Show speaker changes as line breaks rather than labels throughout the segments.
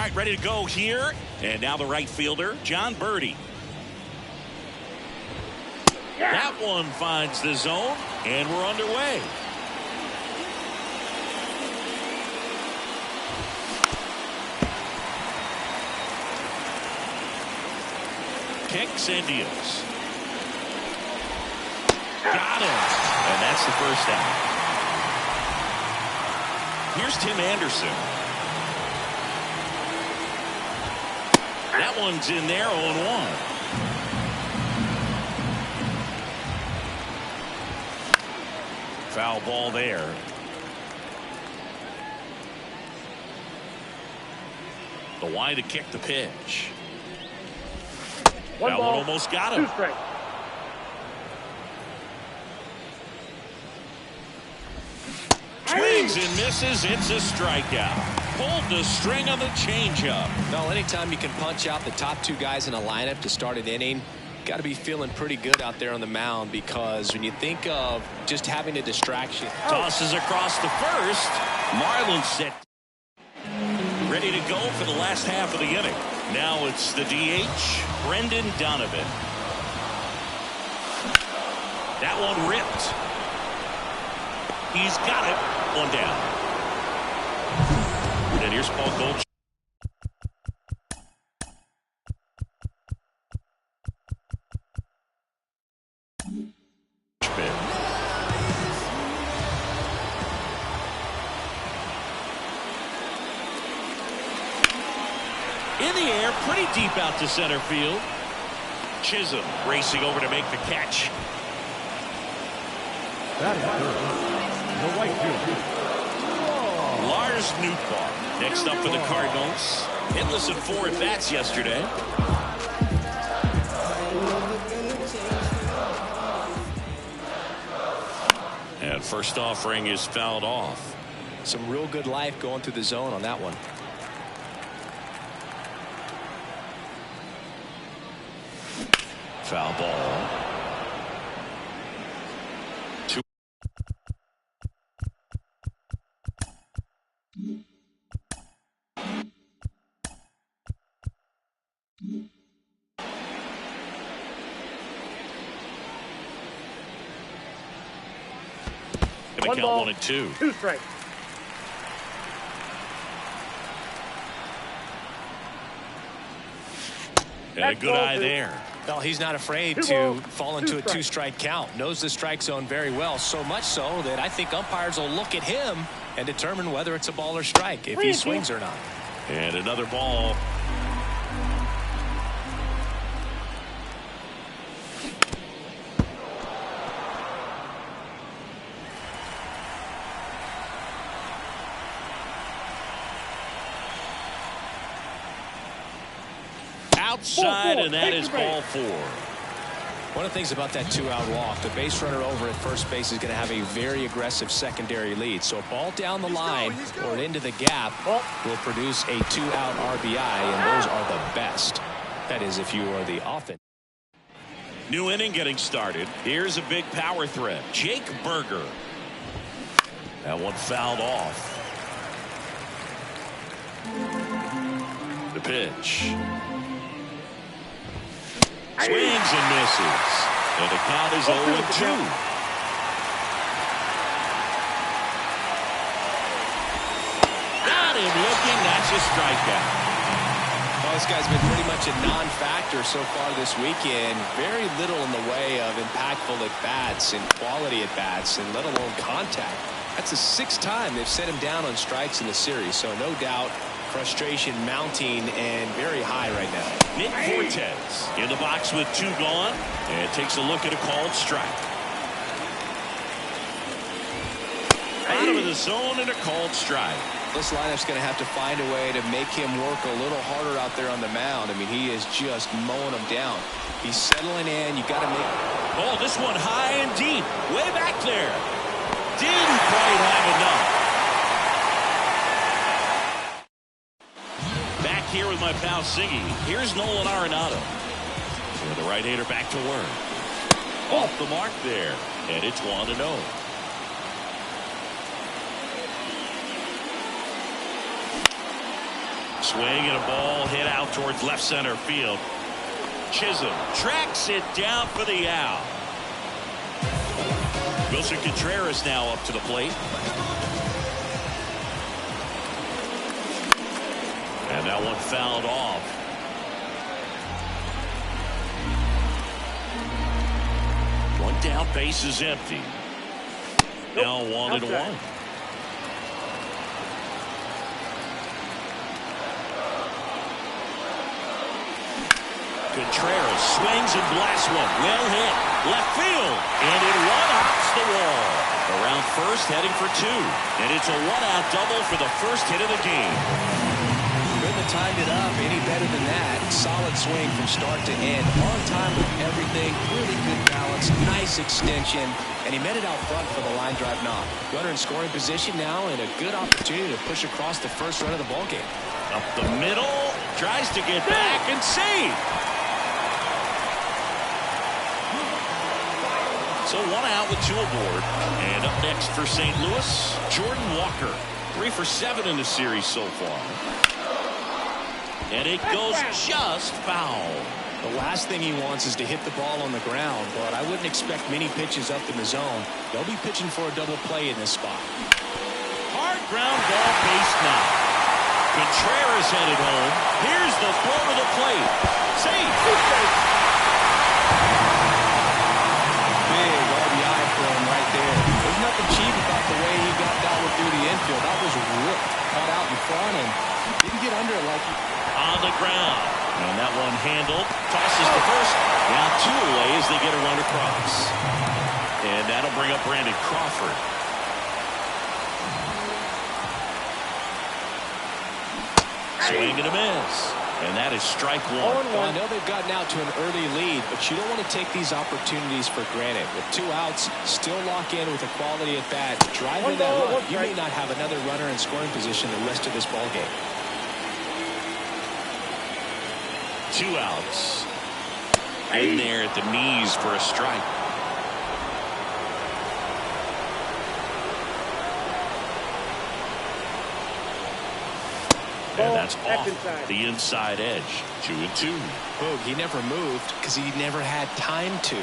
right, ready to go here. And now the right fielder, John Birdie. That one finds the zone, and we're underway. Kicks and deals. Got him. And that's the first out. Here's Tim Anderson. That one's in there, 0-1. Foul ball there. The wide to kick the pitch. That one almost got him. Swings and misses. It's a strikeout. Pulled the string on the changeup.
Well, anytime you can punch out the top two guys in a lineup to start an inning, got to be feeling pretty good out there on the mound, because when you think of just having a distraction.
Tosses across the first. Marlin set. Ready to go for the last half of the inning. Now it's the DH, Brendan Donovan. That one ripped. He's got it. One down. And here's Paul Gold. In the air, pretty deep out to center field. Chisholm racing over to make the catch.
That is good. The right field.
Lars Nootbaar next up for the Cardinals. Hitless in 4 at-bats yesterday. And first offering is fouled off.
Some real good life going through the zone on that one.
Foul ball. Gonna count 1-2.
2 strikes.
And a good eye there.
Well, he's not afraid to fall into a 2-strike count. Knows the strike zone very well, so much so that I think umpires will look at him and determine whether it's a ball or strike, if he swings or not.
And another ball. Outside, and that is ball 4.
One of the things about that 2-out walk, the base runner over at first base is going to have a very aggressive secondary lead. So a ball down the line or into the gap will produce a 2-out RBI, and those are the best. That is, if you are the offense.
New inning getting started. Here's a big power threat. Jake Berger. That one fouled off. The pitch. Swings and misses. And the count is 0-2. Got him looking. That's a strikeout.
Well, this guy's been pretty much a non-factor so far this weekend. Very little in the way of impactful at-bats and quality at-bats, and let alone contact. That's the 6th time they've set him down on strikes in the series. So no doubt frustration mounting and very high right now.
Nick Fortes in the box with 2 gone, and takes a look at a called strike. Out of the zone and a called strike.
This lineup's going to have to find a way to make him work a little harder out there on the mound. I mean, he is just mowing them down. He's settling in. You got to make.
Oh, this one high and deep, way back there. Didn't quite have enough. Here with my pal Siggy. Here's Nolan Arenado. And the right-hander back to work. Off the mark there. And it's 1-0. Swing and a ball hit out towards left center field. Chisholm tracks it down for the out. Wilson Contreras now up to the plate. And that one fouled off. One down, base is empty. Now 1-1. Contreras swings and blasts one. Well hit. Left field. And it one-hops the wall. Around first, heading for two. And it's a one-out double for the first hit of the game.
Couldn't have timed it up any better than that. Solid swing from start to end. On time with everything. Really good balance. Nice extension. And he met it out front for the line drive knock. Runner in scoring position now and a good opportunity to push across the first run of the ballgame.
Up the middle. Tries to get back and save. So one out with two aboard. And up next for St. Louis, Jordan Walker. 3 for 7 in the series so far. And it goes just foul.
The last thing he wants is to hit the ball on the ground, but I wouldn't expect many pitches up in the zone. They'll be pitching for a double play in this spot.
Hard ground ball, base now. Contreras headed home. Here's the throw to the plate. Safe.
Big RBI for him right there. There's nothing cheap about the way he got that one through the infield. That was ripped, caught out in front, and didn't get under it like he...
On the ground. And that one handled. Tosses to first. Now 2 away as they get a run across. And that'll bring up Brandon Crawford. Swing and a miss. And that is strike one.
Well, I know they've gotten out to an early lead, but you don't want to take these opportunities for granted. With 2 outs, still lock in with a quality at bat. Drive in that run. You may not have another runner in scoring position the rest of this ball game.
2 outs. In there at the knees for a strike. And that's off the inside edge. 2-2.
Boog, he never moved because he never had time to.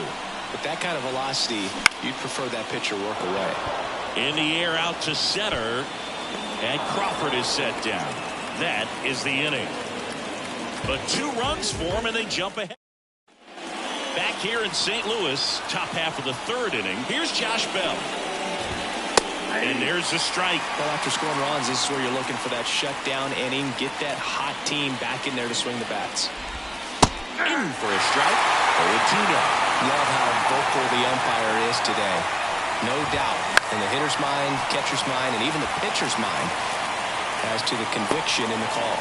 With that kind of velocity, you'd prefer that pitcher work away.
In the air out to center. And Crawford is set down. That is the inning. But 2 runs for him and they jump ahead. Back here in St. Louis, top half of the 3rd inning. Here's Josh Bell. And there's a strike.
Well, after scoring runs, this is where you're looking for that shutdown inning. Get that hot team back in there to swing the bats.
In for a strike. 0-2 now.
Love how vocal the umpire is today. No doubt in the hitter's mind, catcher's mind, and even the pitcher's mind as to the conviction in the call.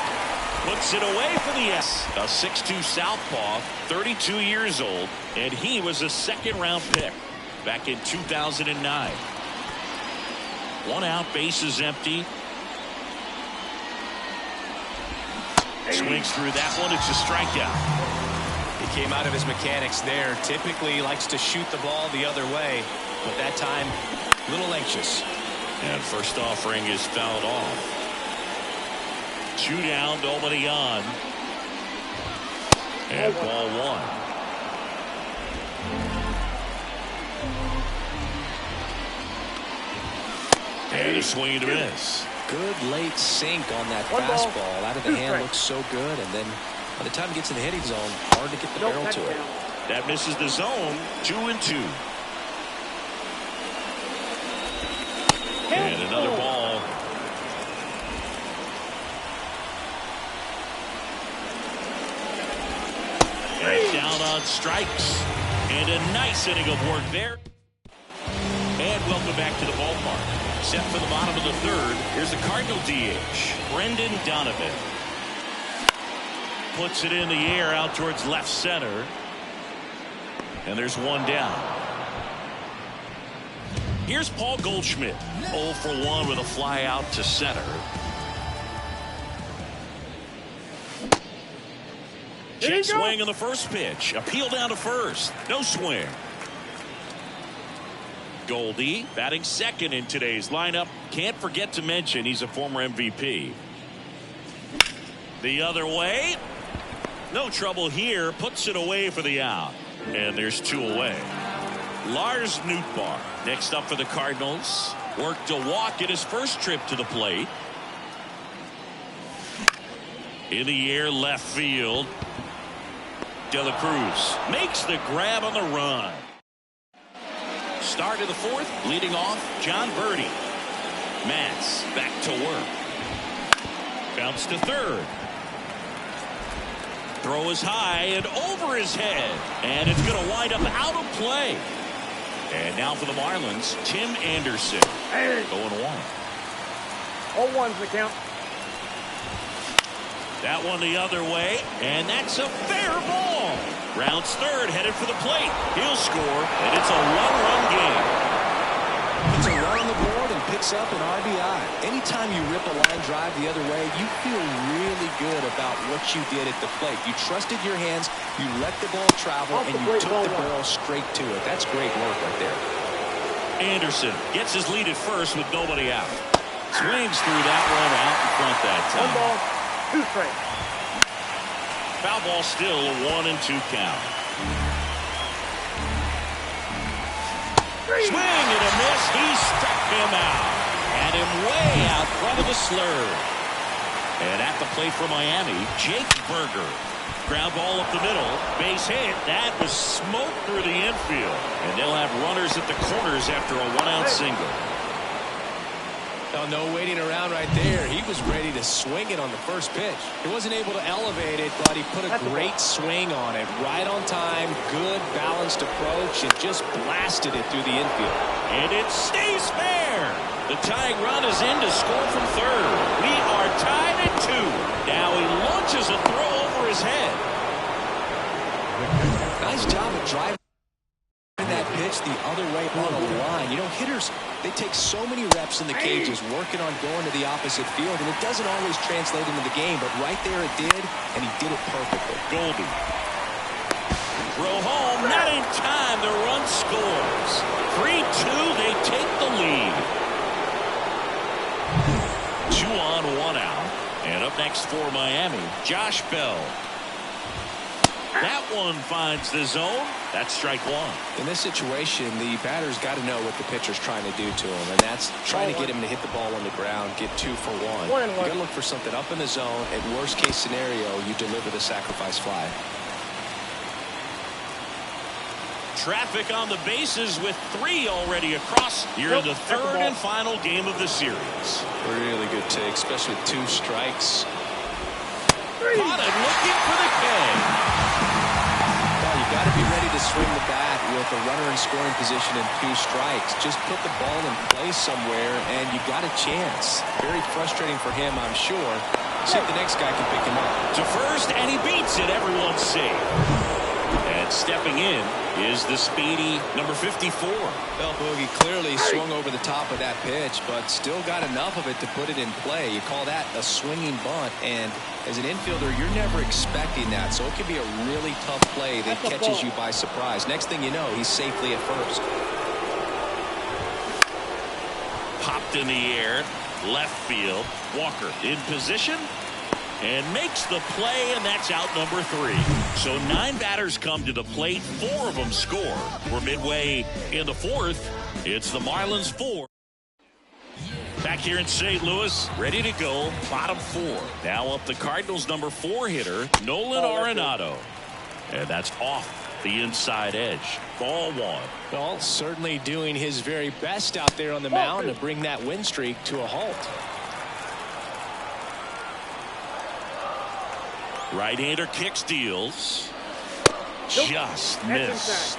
Puts it away for the S. A 6'2 southpaw, 32 years old, and he was a 2nd-round pick back in 2009. 1 out, base is empty. Swings through that one. It's a strikeout.
He came out of his mechanics there. Typically likes to shoot the ball the other way, but that time a little anxious.
And first offering is fouled off. 2 down, nobody on. And ball 1. And a swing and a miss.
Good late sink on that fastball. Out of the hand, looks so good. And then by the time it gets in the hitting zone, hard to get the barrel to it.
That misses the zone. 2-2. And another ball. And down on strikes. And a nice inning of work there. And welcome back to the ballpark. Set for the bottom of the 3rd. Here's the Cardinal DH, Brendan Donovan. Puts it in the air out towards left center. And there's 1 down. Here's Paul Goldschmidt. 0 for 1 with a fly out to center. Check swing on the first pitch. Appeal down to first. No swing. Goldie batting 2nd in today's lineup. Can't forget to mention he's a former MVP. The other way. No trouble here. Puts it away for the out. And there's 2 away. Lars Nootbaar next up for the Cardinals. Worked a walk in his first trip to the plate. In the air, left field. De La Cruz makes the grab on the run. Start of the 4th, leading off John Birdie. Matz back to work. Bounce to 3rd. Throw is high and over his head. And it's going to wind up out of play. And now for the Marlins, Tim Anderson. Going 1.
0-1's the count.
That one the other way. And that's a fair ball. Rounds 3rd, headed for the plate. He'll score, and it's a 1-run game.
Puts a run on the board and picks up an RBI. Anytime you rip a line drive the other way, you feel really good about what you did at the plate. You trusted your hands, you let the ball travel, and you took the barrel straight to it. That's great work right there.
Anderson gets his lead at first with nobody out. Swings through that one out in front that time.
1 ball, 2 strikes.
Foul ball still a 1-2 count. Swing and a miss. He struck him out. Had him way out front of the slur. And at the plate for Miami, Jake Berger. Ground ball up the middle. Base hit. That was smoked through the infield. And they'll have runners at the corners after a 1-out single.
Oh, no waiting around right there. He was ready to swing it on the first pitch. He wasn't able to elevate it, but he put a great swing on it. Right on time, good balanced approach, and just blasted it through the infield.
And it stays fair. The tying run is in to score from 3rd. We are tied at 2. Now he launches a throw over his head.
Nice job of driving that pitch the other way on a line. You know, hitters, they take so many reps in the cages working on going to the opposite field, and it doesn't always translate into the game, but right there it did, and he did it perfectly.
Goldie. Throw home, not in time. The run scores. 3-2, they take the lead. 2 on, 1 out. And up next for Miami, Josh Bell. That one finds the zone. That's strike 1.
In this situation, the batter's got to know what the pitcher's trying to do to him, and that's trying to get him to hit the ball on the ground, get 2 for 1. You got to look for something up in the zone. At worst case scenario, you deliver the sacrifice fly.
Traffic on the bases with 3 already across. You're in the 3rd and final game of the series.
Really good take, especially with 2 strikes.
Caught it, looking for the K.
Well, you got to be ready to swing the bat with a runner in scoring position and 2 strikes. Just put the ball in play somewhere, and you got a chance. Very frustrating for him, I'm sure. See if the next guy can pick him up.
To first, and he beats it. Everyone's safe. And stepping in is the speedy number 54.
Well, Boogie clearly swung over the top of that pitch, but still got enough of it to put it in play. You call that a swinging bunt, and as an infielder, you're never expecting that, so it can be a really tough play that catches you by surprise. Next thing you know, he's safely at first.
Popped in the air, left field. Walker in position and makes the play, and that's out number 3. So 9 batters come to the plate, 4 of them score. We're midway in the 4th. It's the Marlins 4. Back here in St. Louis, ready to go, bottom 4. Now up the Cardinals number 4 hitter, Nolan Arenado. And that's off the inside edge. Ball 1.
Well, certainly doing his very best out there on the mound to bring that win streak to a halt.
Right-hander kick steals. Just missed.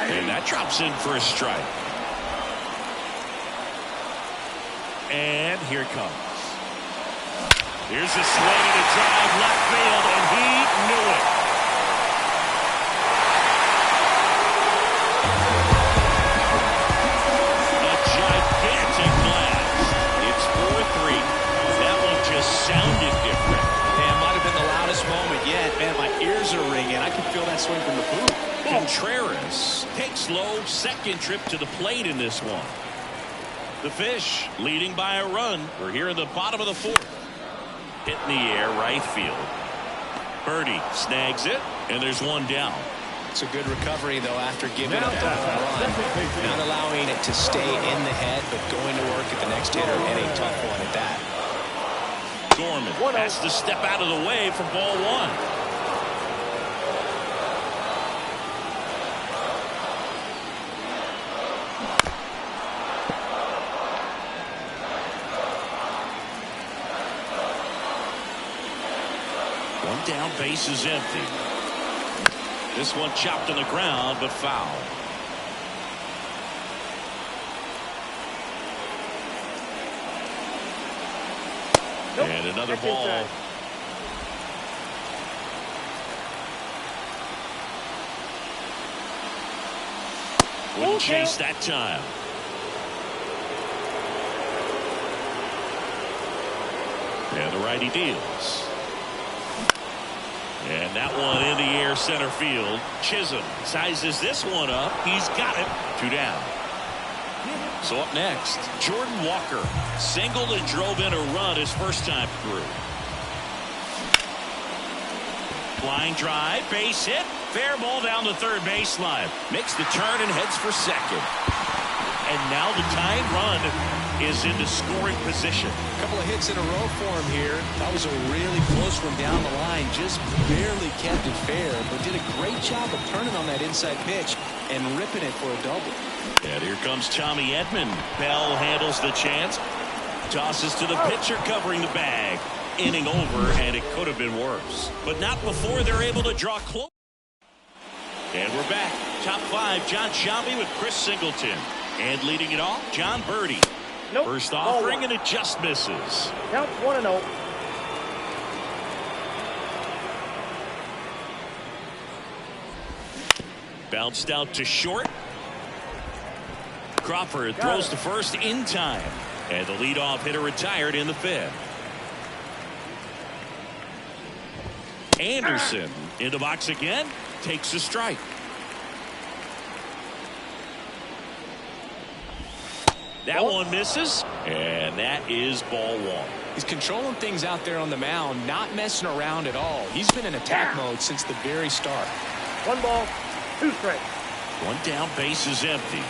And that drops in for a strike. And here it comes. Here's a swing and a drive left field, and he knew it. A gigantic blast. It's 4-3. That one just sounded different.
Man, might have been the loudest moment yet. Man, my ears are ringing. I can feel that swing from the booth.
Contreras takes low, second trip to the plate in this one. The Fish leading by a run. We're here in the bottom of the fourth. Hit in the air, right field. Birdie snags it, and there's one down.
It's a good recovery, though, after giving up the home run. Not allowing it to stay in the head, but going to work at the next hitter, and a tough one at that.
Gorman has to step out of the way for ball one. One down, base is empty. This one chopped on the ground, but foul. Nope. And another ball. Wouldn't chase that time. And the righty deals. And that one in the air, center field. Chisholm sizes this one up. He's got it. 2 down. So up next, Jordan Walker singled and drove in a run his first time through. Flying drive, base hit, fair ball down the third baseline. Makes the turn and heads for second. And now the tying run is into scoring position.
A couple of hits in a row for him here. That was a really close one down the line. Just barely kept it fair, but did a great job of turning on that inside pitch and ripping it for a double.
And here comes Tommy Edman. Bell handles the chance. Tosses to the pitcher covering the bag. Inning over, and it could have been worse. But not before they're able to draw close. And we're back. Top 5, John Shelby with Chris Singleton. And leading it off, John Birdie.
Nope.
First offering, and it just misses.
Counts 1-0.
Bounced out to short. Crawford throws to first in time. And the leadoff hitter retired in the 5th. Anderson in the box again. Takes a strike. That one misses, and that is ball 1.
He's controlling things out there on the mound, not messing around at all. He's been in attack mode since the very start.
1 ball, 2 strikes.
One down, base is empty.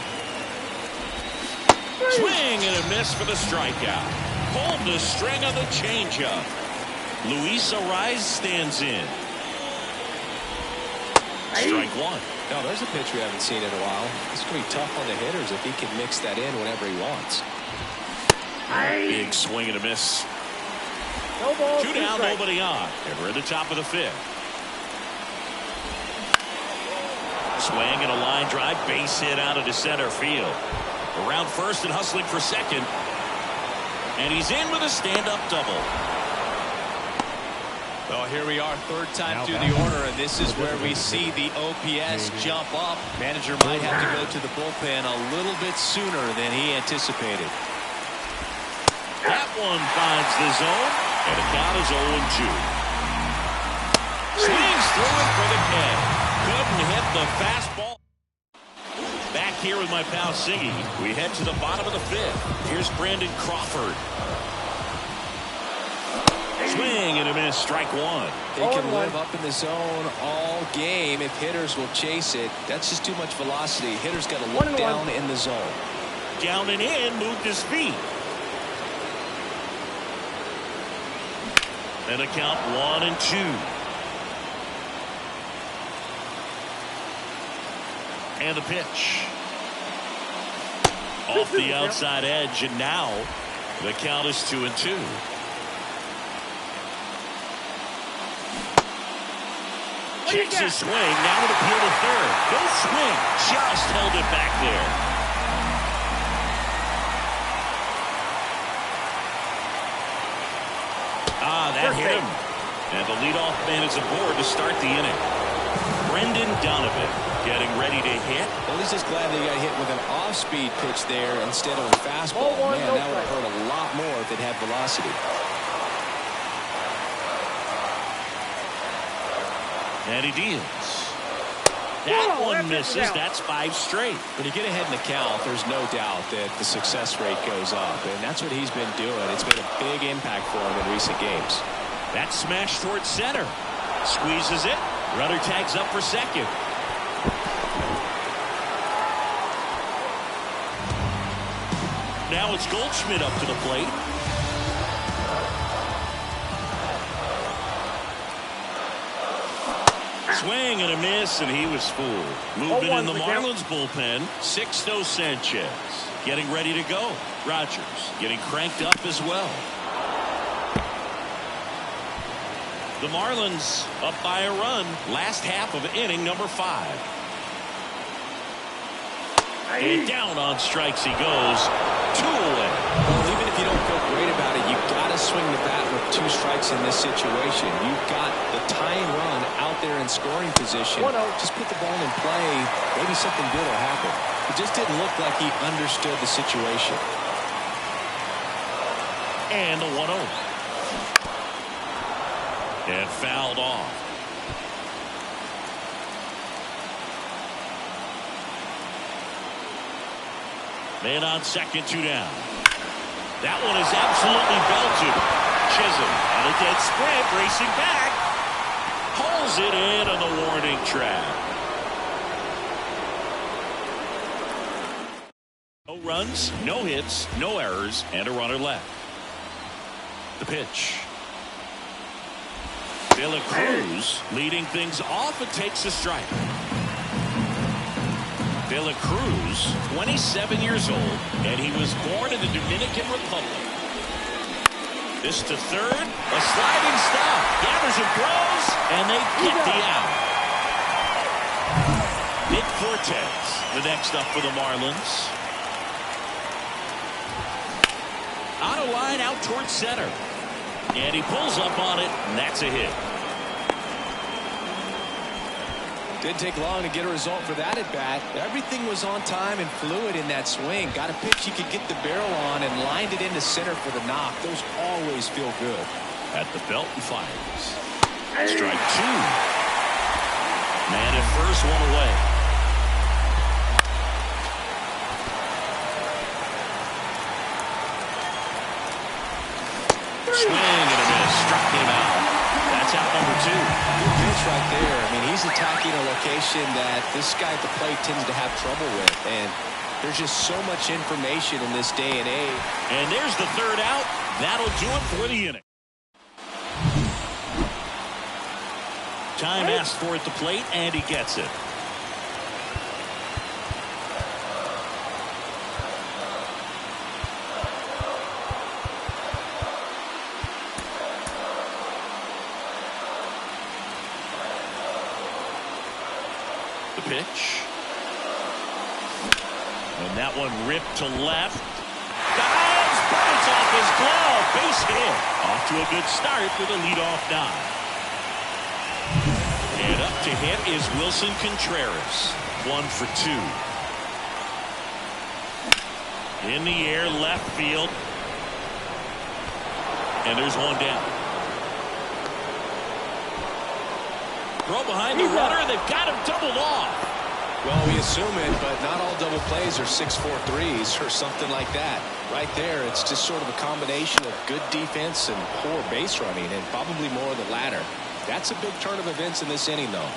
Swing and a miss for the strikeout. Pulled the string on the changeup. Luis Ariz stands in. Strike 1.
No, there's a pitch we haven't seen in a while. It's going to be tough on the hitters if he can mix that in whenever he wants.
Big swing and a miss.
No ball,
2 down, nobody on. And we're at the top of the 5th. Swing and a line drive, base hit out into center field. Around first and hustling for second. And he's in with a stand-up double.
Well, here we are, third time through the order, and this is where we see the OPS jump up. Manager might have to go to the bullpen a little bit sooner than he anticipated.
That one finds the zone, and the count is 0-2. Swings through it for the K. Couldn't hit the fastball. Back here with my pal Siggy. We head to the bottom of the 5th. Here's Brandon Crawford. Swing and a miss, strike 1.
They can live up in the zone all game if hitters will chase it. That's just too much velocity. Hitters got to look down in the zone.
Down and in, moved his feet. And a count 1-2. And the pitch. Off the outside edge, and now the count is 2-2. Checks his swing, now with appeal to third. No swing, just held it back there. That hit him. And the leadoff man is aboard to start the inning. Brendan Donovan getting ready to hit.
Well, he's just glad they got hit with an off-speed pitch there instead of a fastball. Man, that would have hurt a lot more if it had velocity. And
he deals. That one misses. That's 5 straight.
When you get ahead in the count, there's no doubt that the success rate goes up, and that's what he's been doing. It's made a big impact for him in recent games.
That smash towards center. Squeezes it. Runner tags up for second. Now it's Goldschmidt up to the plate. Swing and a miss, and he was fooled. Movement in the Marlins bullpen. Sixto Sanchez getting ready to go. Rogers getting cranked up as well. The Marlins up by a run. Last half of inning number 5. And down on strikes he goes. 2 away.
Well, even if you don't feel great about it, you've got to swing the bat with 2 strikes in this situation. You've got the tying run out there in scoring position. Just put the ball in play. Maybe something good will happen. It just didn't look like he understood the situation.
And the 1-0. And fouled off. Man on second, 2 down. That one is absolutely belted. Chisholm on a dead sprint, racing back. Pulls it in on the warning track. No runs, no hits, no errors, and a runner left. The pitch. De La Cruz leading things off and takes a strike. De La Cruz, 27 years old, and he was born in the Dominican Republic. This to third, a sliding stop. Gathers and throws, and they get the out. Nick Fortes, the next up for the Marlins. On a line out towards center. And he pulls up on it, and that's a hit.
Didn't take long to get a result for that at bat. Everything was on time and fluid in that swing. Got a pitch he could get the barrel on and lined it into center for the knock. Those always feel good.
At the belt and fires. Strike 2. Man at first, 1 away. Swing and a miss. Struck him out. That's out number 2.
Good pitch right there. I mean, he's attacking a location that this guy at the plate tends to have trouble with. And there's just so much information in this day and age.
And there's the 3rd out. That'll do it for the inning. Time asked for at the plate, and he gets it. The pitch. And that one ripped to left. Dives, bounce off his glove. Base hit. Off to a good start with a leadoff dive. And up to hit is Wilson Contreras. 1 for 2. In the air, left field. And there's 1 down. Throw behind the runner. They've got him doubled off.
Well, we assume it, but not all double plays are 6-4 threes or something like that. Right there, it's just sort of a combination of good defense and poor base running, and probably more of the latter. That's a big turn of events in this inning, though.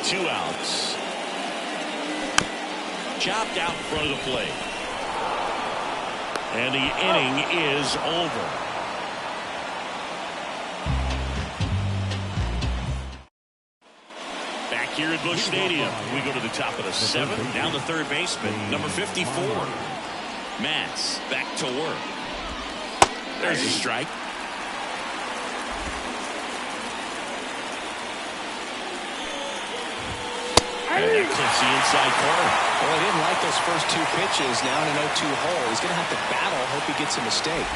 2 outs. Chopped out in front of the plate. And the inning is over. Back here at Busch Stadium, we go to the top of the 7th. Down the third baseman, number 54. Matz back to work. There's a strike. And that clips the inside corner.
Well, he didn't like those first 2 pitches. Now in an 0-2 hole. He's going to have to battle. Hope he gets a mistake.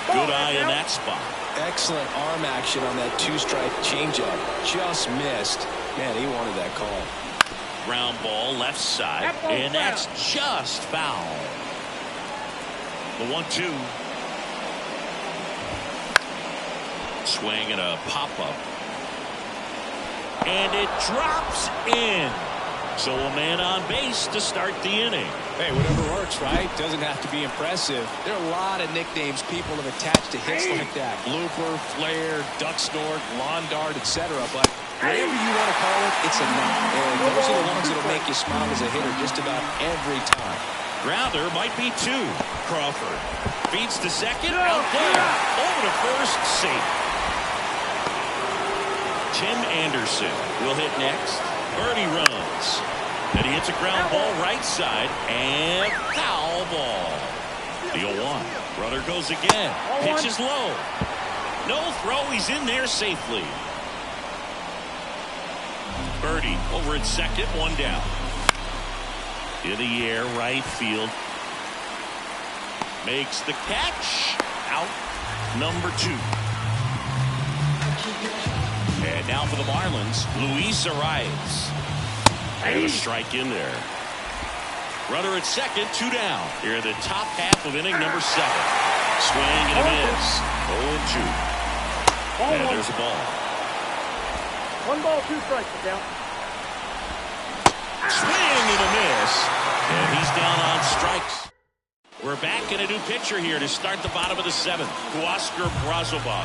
Good eye in that spot.
Excellent arm action on that 2-strike changeup. Just missed. Man, he wanted that call.
Ground ball left side. And that's just foul. The 1-2. Swing and a pop-up. And it drops in. So a man on base to start the inning.
Hey, whatever works, right? Doesn't have to be impressive. There are a lot of nicknames people have attached to hits like that. Blooper, flare, duck snort, lawn dart, etc. But whatever you want to call it, it's a knock. And those are the ones that will make you smile as a hitter just about every time.
Grounder might be two. Crawford feeds to second. Out there. Over to first. Safe. Tim Anderson will hit next. Birdie runs. And he hits a ground ball right side. And foul ball. The 0-1. Runner goes again. Pitch is low. No throw. He's in there safely. Birdie over at second. One down. In the air, right field. Makes the catch. Out. Number 2. And now for the Marlins, Luis Arias. And a strike in there. Runner at second, 2 down. Here in the top half of inning number 7. Swing and a miss. 0-2. And there's a ball.
1 ball, 2 strikes. Down.
Swing and a miss. And he's down on strikes. We're back in a new pitcher here to start the bottom of the 7th. Huascar Brazoban.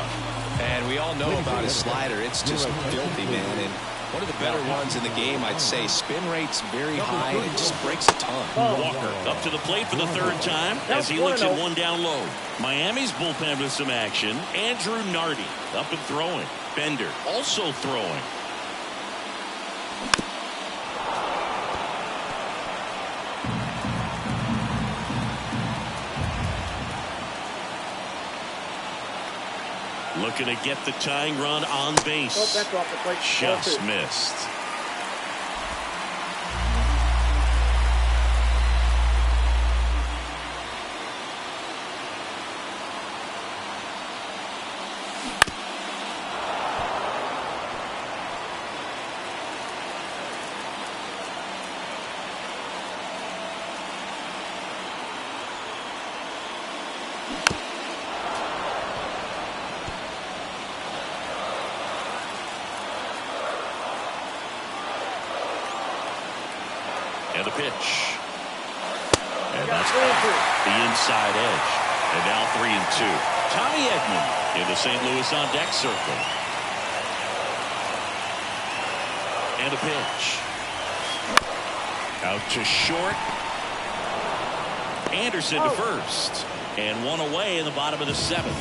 And we all know about his slider. It's just filthy, man. And one of the better ones in the game, I'd say. Spin rate's very high, and it just breaks a ton.
Walker up to the plate for the 3rd time as he looks at one down low. Miami's bullpen with some action. Andrew Nardi up and throwing. Bender also throwing. Looking to get the tying run on base.
That's off the plate.
Just missed. And the pitch. And that's the inside edge. And now 3-2. Tommy Edman in the St. Louis on deck circle. And a pitch. Out to short. Anderson to first. And one away in the bottom of the 7th.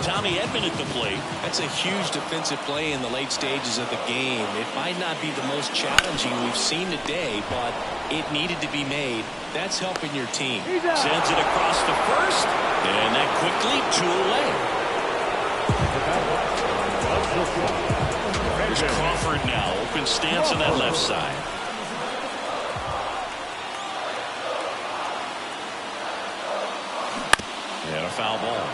Tommy Edman at the plate.
That's a huge defensive play in the late stages of the game. It might not be the most challenging we've seen today, but it needed to be made. That's helping your team.
Sends it across to first, and that quickly 2 away. There's Crawford now. Open stance on that left side. And a foul ball.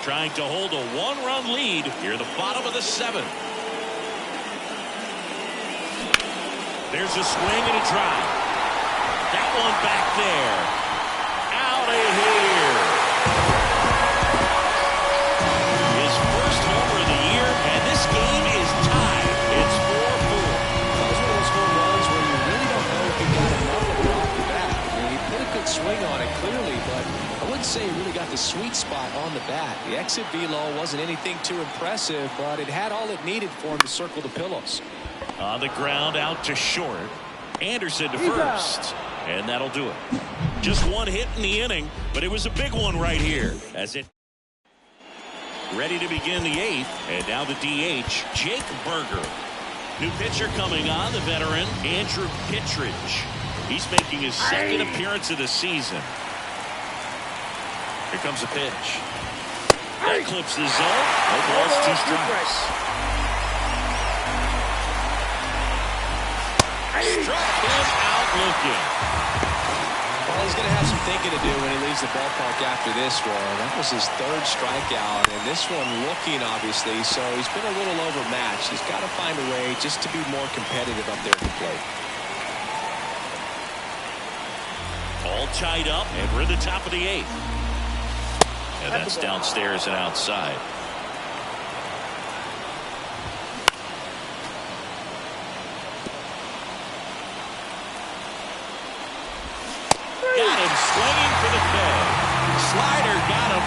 Trying to hold a 1-run lead here at the bottom of the 7th. There's a swing and a drive. That one back there. Out of here. His first homer of the year, and this game is tied. It's 4-4.
That was one of those home runs where you really don't know if he got enough of it off the bat. I mean, he put a good swing on it clearly, but I wouldn't say he really got the sweet spot on the bat. The exit velo wasn't anything too impressive, but it had all it needed for him to circle the pillows.
On the ground, out to short. Anderson to first. And that'll do it. Just one hit in the inning, but it was a big one right here. As it ready to begin the 8th. And now the DH, Jake Berger. New pitcher coming on, the veteran, Andrew Kittredge. He's making his 2nd appearance of the season. Here comes a pitch. That clips the zone. No balls, 2 strikes. Struck him out looking.
Well, he's going to have some thinking to do when he leaves the ballpark after this one. That was his 3rd strikeout, and this one looking, obviously, so he's been a little overmatched. He's got to find a way just to be more competitive up there at the plate.
All tied up, and we're at the top of the 8th. And that's downstairs and outside.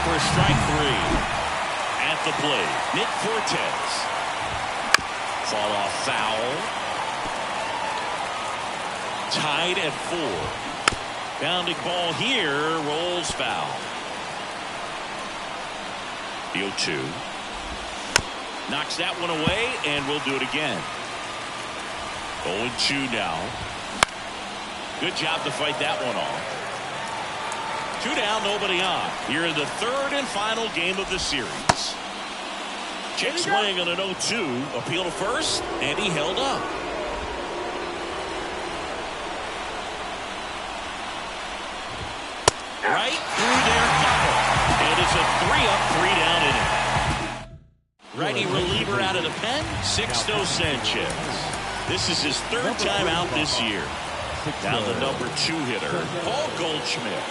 for strike 3. At the plate, Nick Fortes. Fall off foul. Tied at 4. Bounding ball here, rolls foul. The 0-2. Knocks that one away, and we'll do it again. 0-2 now. Good job to fight that one off. 2 down, nobody on. Here in the 3rd and final game of the series. Check swing on an 0-2. Appeal to first, and he held up. Right through their cover. And it's a 3-up, 3-down inning. Righty reliever out of the pen, Sixto Sanchez. This is his 3rd time out this year. Now the number 2 hitter, Paul Goldschmidt.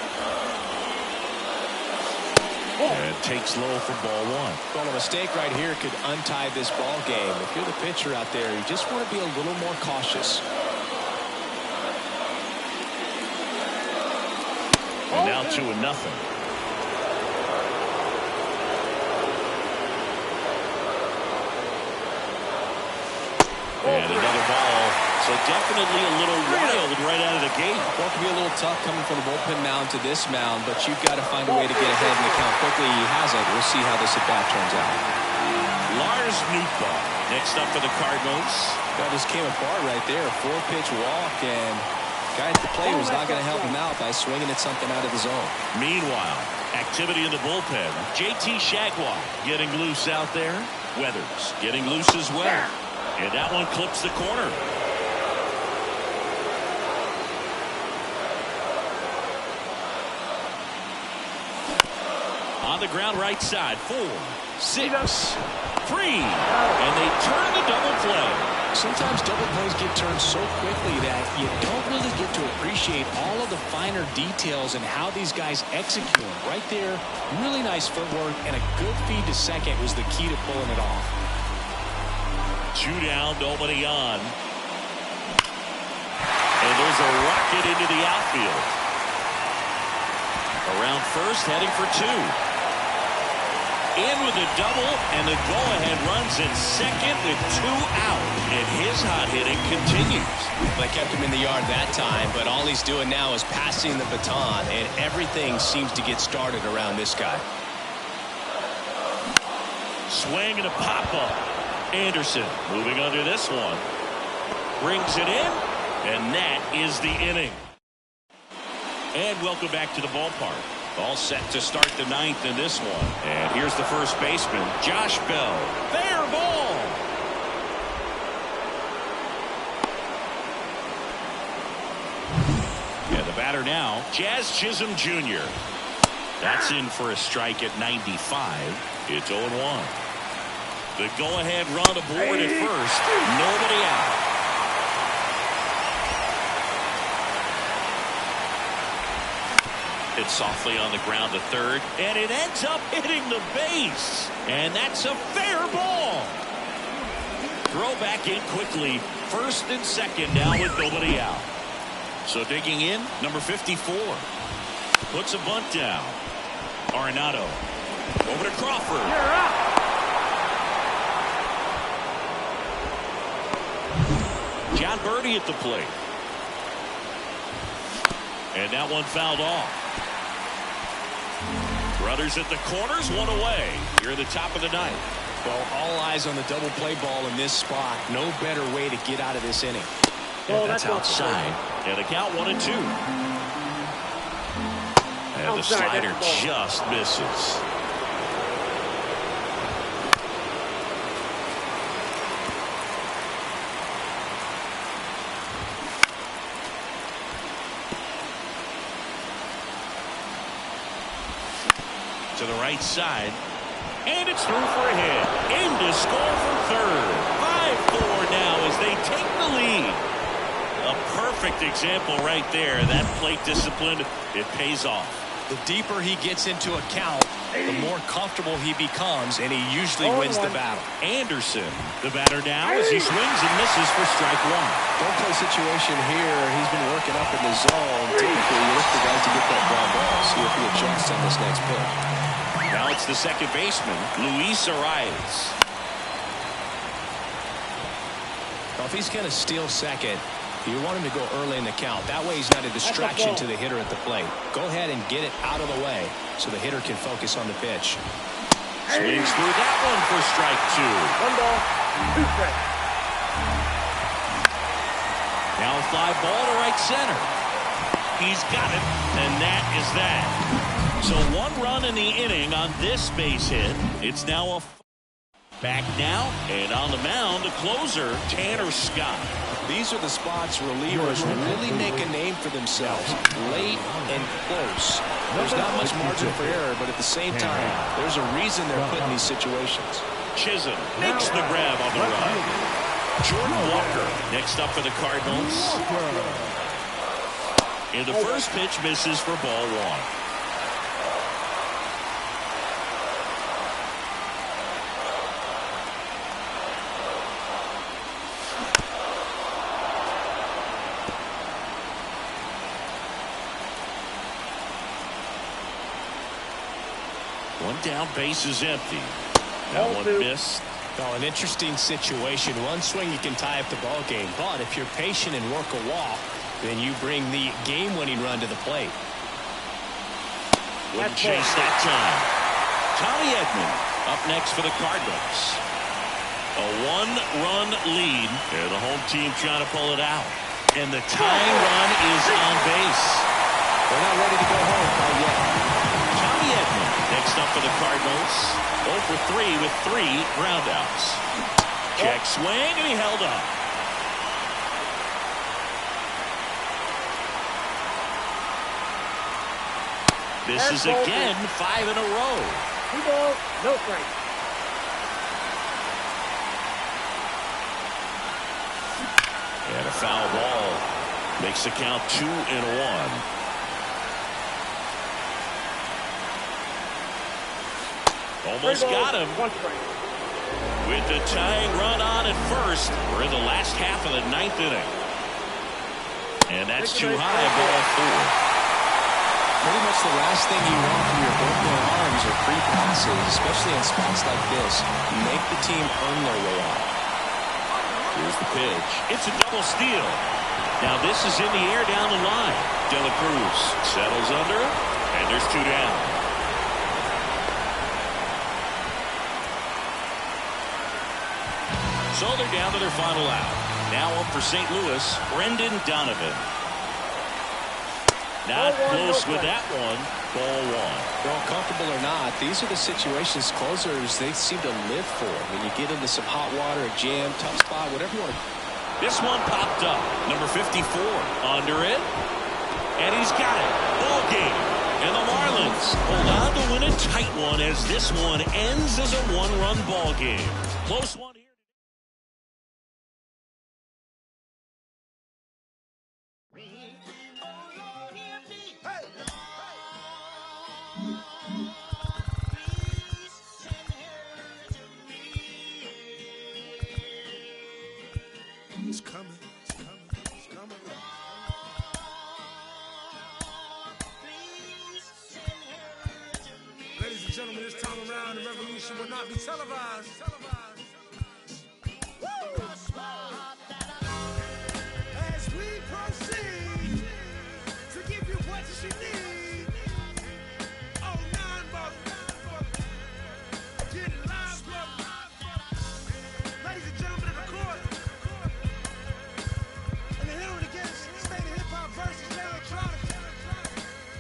And takes low for ball 1.
Well, a mistake right here could untie this ball game. If you're the pitcher out there, you just want to be a little more cautious.
And now 2-0. And another ball. So definitely a little wild right out of the gate.
Well, it can be a little tough coming from the bullpen mound to this mound, but you've got to find a way to get ahead in the count quickly. He hasn't. We'll see how this at-bat turns out.
Lars Nootbaar next up for the Cardinals.
That just came apart right there. 4-pitch walk, and guy at the plate was not going to help him out by swinging at something out of the zone.
Meanwhile, activity in the bullpen. JT Shagway getting loose out there. Weathers getting loose as well. And that one clips the corner. On the ground right side. 4, 6, 3. And they turn the double play.
Sometimes double plays get turned so quickly that you don't really get to appreciate all of the finer details and how these guys execute them. Right there, really nice footwork, and a good feed to second was the key to pulling it off.
2 down, nobody on. And there's a rocket into the outfield. Around first, heading for 2. In with a double, and the go-ahead runs at second with 2 out. And his hot hitting continues.
They kept him in the yard that time, but all he's doing now is passing the baton, and everything seems to get started around this guy.
Swing and a pop-up. Anderson moving under this one. Brings it in, and that is the inning. And welcome back to the ballpark. All set to start the 9th in this one. And here's the first baseman, Josh Bell. Fair ball. And the batter now, Jazz Chisholm Jr. That's in for a strike at 95. It's 0-1. The go-ahead run aboard at first. Nobody out. It's softly on the ground to third, and it ends up hitting the base. And that's a fair ball. Throw back in quickly. First and second now with nobody out. So digging in, number 54. Puts a bunt down. Arenado. Over to Crawford.
You're out.
John Birdie at the plate. And that one fouled off. Runners at the corners, 1 away. Here at the top of the 9th.
Well, all eyes on the double play ball in this spot. No better way to get out of this inning.
And that's outside. And the count 1-2. And the slider just misses. To the right side, and it's through for a hit. In to score from third. 5-4 now as they take the lead. A perfect example right there. That plate discipline, it pays off.
The deeper he gets into a count, the more comfortable he becomes, and he usually wins the battle.
Anderson, the batter now, as he swings and misses for strike 1.
Don't play situation here. He's been working up in the zone. Typically, you look for guys to get that ground ball. See if he adjusts on this next pitch.
Now it's the second baseman, Luis Arias.
Well, if he's going to steal second, you want him to go early in the count. That way he's not a distraction to the hitter at the plate. Go ahead and get it out of the way so the hitter can focus on the pitch.
Swings through that one for strike 2.
1 ball, 2 strikes.
Now a fly ball to right center. He's got it, and that is that. So 1 run in the inning on this base hit. It's now a back now, and on the mound, the closer, Tanner Scott.
These are the spots relievers really make a name for themselves. Late and close. There's not much margin for error, but at the same time, there's a reason they're put in these situations.
Chisholm makes the grab on the run. Jordan Walker next up for the Cardinals. And the first pitch misses for ball 1. One down, base is empty. That one missed.
Oh, an interesting situation. One swing you can tie up the ball game, but if you're patient and work a walk, then you bring the game-winning run to the plate.
Wouldn't chase that time. Tommy Edman up next for the Cardinals. A 1-run lead, and the home team trying to pull it out. And the tying run is on base.
They're not ready to go home quite yet.
Tommy Edman next up for the Cardinals. 0 for 3 with 3 groundouts. Check swing, and he held up. This is again 5 in a row.
2 balls, no strikes.
And a foul ball makes the count 2-1. Almost got him.
1 strike.
With the tying run on at first, we're in the last half of the 9th inning. And that's too high, ball 4.
Pretty much the last thing you want from your broken arms are free passes, especially in spots like this. Make the team earn their way out.
Here's the pitch. It's a double steal. Now this is in the air down the line. De La Cruz settles under it, and there's 2 down. So they're down to their final out. Now up for St. Louis, Brendan Donovan. Not close with that one. Ball 1.
Well, comfortable or not, these are the situations closers they seem to live for. When you get into some hot water, a jam, tough spot, whatever you want to.
This one popped up. Number 54 under it. And he's got it. Ball game. And the Marlins hold on to win a tight one as this one ends as a 1-run ball game. Close one here.
It's coming, it's coming, it's coming. Ladies and gentlemen, this time around, the revolution will not be televised. As we proceed to give you what you need. Oh, 9 bucks. Get it live, brother. Ladies and gentlemen of the court. And the hero to get state of hip-hop versus electronic.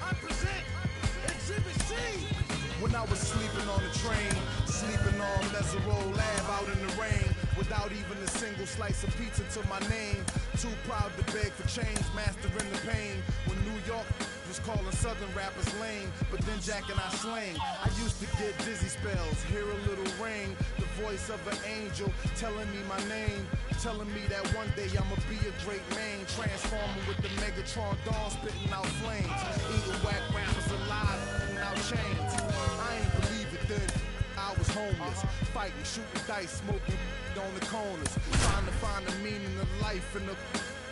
I present Exhibit C. When I was sleeping on the train, sleeping on Mesereau Lab out in the rain, without even a single slice of pizza to my name. Too proud to beg for change, mastering the pain. When New York was calling Southern rappers lame, but then Jack and I slang. I used to get dizzy spells, hear a little ring, the voice of an angel telling me my name, telling me that one day I'ma be a great man, transforming with the Megatron dawn, spitting out flames, eating whack rappers alive, putting out chains. I ain't believe it then. I was homeless, fighting, shooting dice, smoking on the corners, trying to find the meaning of life in the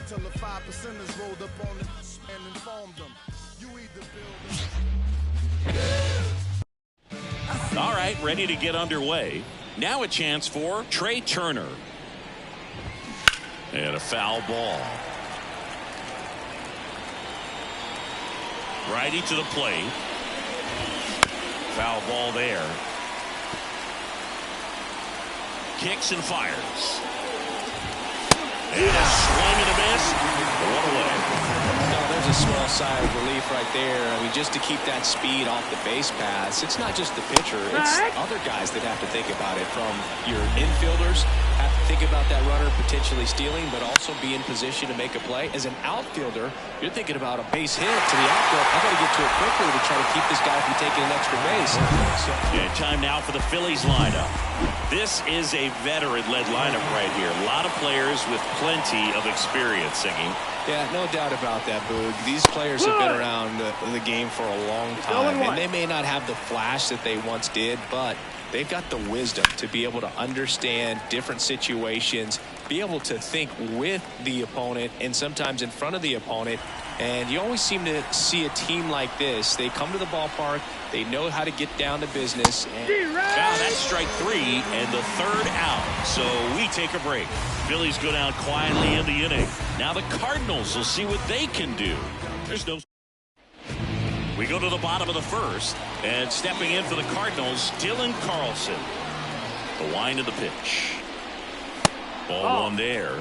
till the 5%ers rolled up on it and informed them. You either build it. I
All right, ready to get underway. Now a chance for Trey Turner. And a foul ball. Righty to the plate. Foul ball there. Kicks and fires. And a swing and a miss. One away.
No, there's a small sigh of relief right there. I mean, just to keep that speed off the base paths. It's not just the pitcher. It's other guys that have to think about it. From your infielders, have to think about that runner potentially stealing, but also be in position to make a play. As an outfielder, you're thinking about a base hit to the outfield. I got to get to it quickly to try to keep this guy from taking an extra base.
And time now for the Phillies lineup. This is a veteran-led lineup right here. A lot of players with plenty of experience, Singing.
Yeah, no doubt about that, Boog. These players have been around the game for a long time, and they may not have the flash that they once did, but they've got the wisdom to be able to understand different situations, be able to think with the opponent and sometimes in front of the opponent. And you always seem to see a team like this. They come to the ballpark. They know how to get down to business.
Now that's strike 3 and the third out. So we take a break. Phillies go down quietly in the inning. Now the Cardinals will see what they can do. There's no... We go to the bottom of the first. And stepping in for the Cardinals, Dylan Carlson. The wind of the pitch. Ball one there.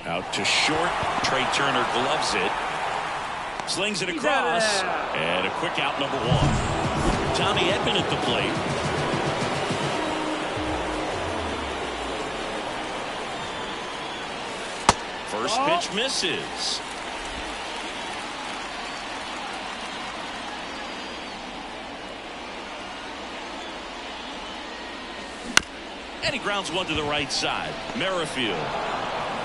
Out to short. Trey Turner gloves it. Slings it across. And a quick out, number 1. Tommy Edman at the plate. First pitch misses. And he grounds one to the right side. Merrifield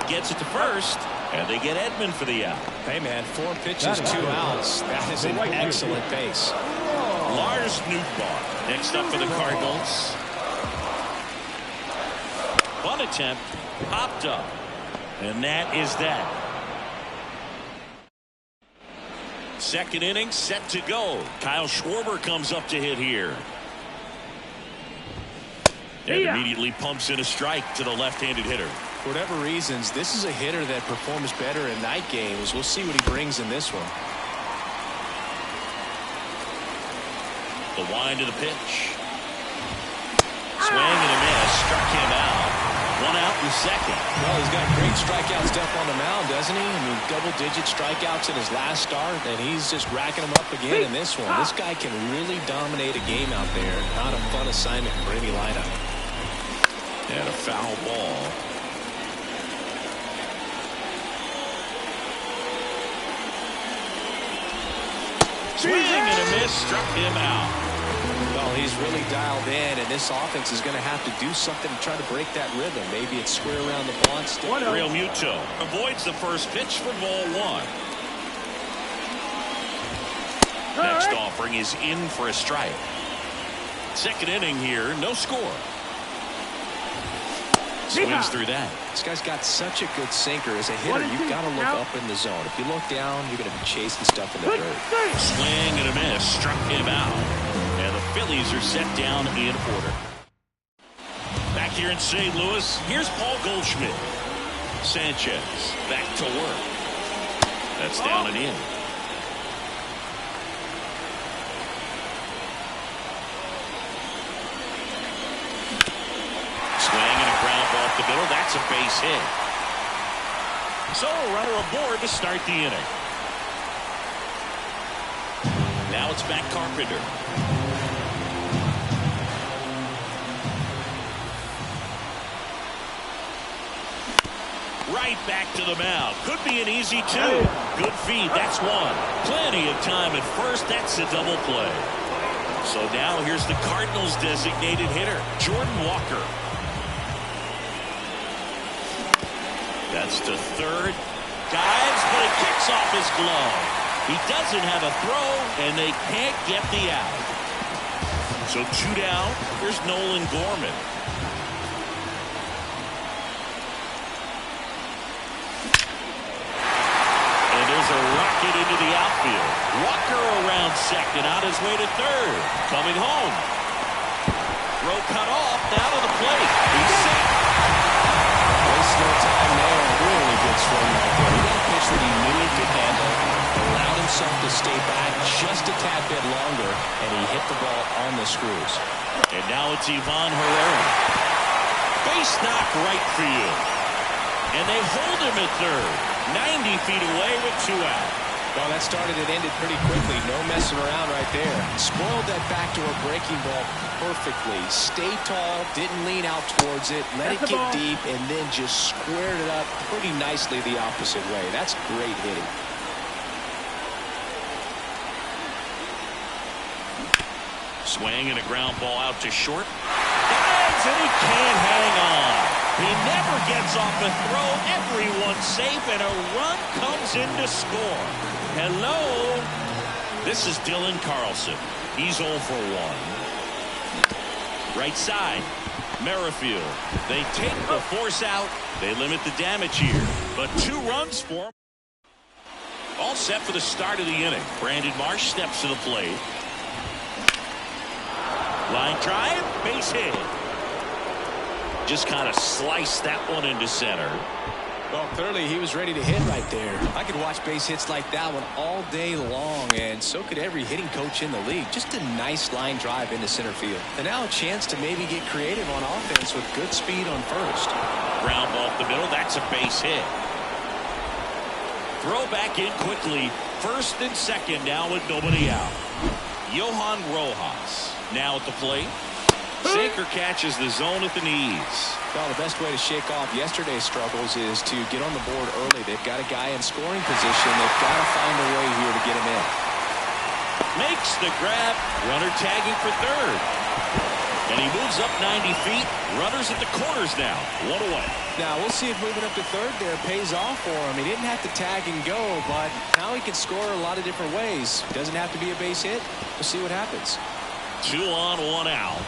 gets it to first, and they get Edman for the out.
Hey, man, 4 pitches, 2 outs. That is an excellent pace.
Lars Nootbaar next up for the Cardinals. Bunt attempt, popped up, and that is that. Second inning set to go. Kyle Schwarber comes up to hit here. And immediately pumps in a strike to the left-handed hitter.
For whatever reasons, this is a hitter that performs better in night games. We'll see what he brings in this one.
The wind of the pitch. Swing and a miss. Struck him out. 1 out in second.
Well, he's got great strikeout stuff on the mound, doesn't he? I mean, double-digit strikeouts in his last start, and he's just racking them up again in this one. This guy can really dominate a game out there. Not a fun assignment for any lineup.
And a foul ball. Swing and a miss. Struck him out.
Well, he's really dialed in, and this offense is going to have to do something to try to break that rhythm. Maybe it's square around the bunts.
Real Muto avoids the first pitch for ball 1. Next offering is in for a strike. Second inning here, no score. Swings through that.
This guy's got such a good sinker. As a hitter, you've got to look up in the zone. If you look down, you're going to be chasing stuff in the dirt.
Swing and a miss. Struck him out. And the Phillies are set down in order. Back here in St. Louis, here's Paul Goldschmidt. Sanchez back to work. That's down and in. Off the middle, that's a base hit. So a runner aboard to start the inning. Now it's back Carpenter. Right back to the mound. Could be an easy 2. Good feed, that's 1. Plenty of time at first. That's a double play. So now here's the Cardinals designated hitter, Jordan Walker. That's to third. Dives, but it kicks off his glove. He doesn't have a throw, and they can't get the out. So 2 down. Here's Nolan Gorman. it into the outfield. Walker around second, on his way to third. Coming home. Throw cut off, now to the plate. He's set.
Wasted no time there. Really good swing right there. He got a pitch that he knew he could handle. Allowed himself to stay back just a tad bit longer, and he hit the ball on the screws.
And now it's Ivan Herrera. Base knock right field. And they hold him at third. 90 feet away with 2 out.
Well, that started and ended pretty quickly. No messing around right there. Spoiled that backdoor breaking ball perfectly. Stayed tall, didn't lean out towards it, let it get deep, and then just squared it up pretty nicely the opposite way. That's great hitting.
Swing and a ground ball out to short. Dives and he can't hang on. He never gets off a throw. Everyone's safe and a run comes in to score. Hello. This is Dylan Carlson. He's 0 for 1. Right side. Merrifield. They take the force out. They limit the damage here. But 2 runs for him. All set for the start of the inning. Brandon Marsh steps to the plate. Line drive, base hit. Just kind of sliced that one into center.
Well, clearly he was ready to hit right there. I could watch base hits like that one all day long, and so could every hitting coach in the league. Just a nice line drive into center field. And now a chance to maybe get creative on offense with good speed on first.
Ground ball up the middle, that's a base hit. Throw back in quickly. First and second now with nobody out. Johan Rojas now at the plate. Sinker catches the zone at the knees.
Well, the best way to shake off yesterday's struggles is to get on the board early. They've got a guy in scoring position. They've got to find a way here to get him in.
Makes the grab. Runner tagging for third. And he moves up 90 feet. Runners at the corners now. 1 away.
Now, we'll see if moving up to third there pays off for him. He didn't have to tag and go, but now he can score a lot of different ways. Doesn't have to be a base hit. We'll see what happens.
2 on, 1 out.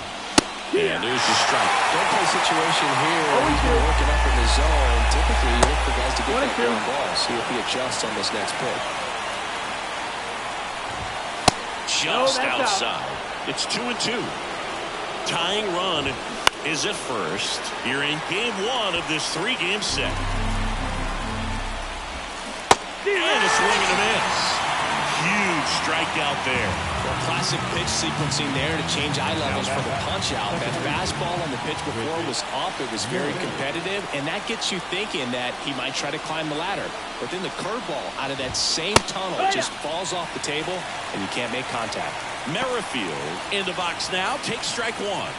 And there's the strike.
Don't play situation here. He's been working up in the zone. Typically, you look for guys to get that ground ball. See if he adjusts on this next pitch.
Just outside. It's 2-2. Tying run is at first. You're in game 1 of this 3-game set. And a swing and a miss. Huge strikeout there.
Well, classic pitch sequencing there to change eye levels for the punch out. That fastball on the pitch before was up. It was very competitive, and that gets you thinking that he might try to climb the ladder. But then the curveball out of that same tunnel just falls off the table, and you can't make contact.
Merrifield in the box now. Takes strike 1.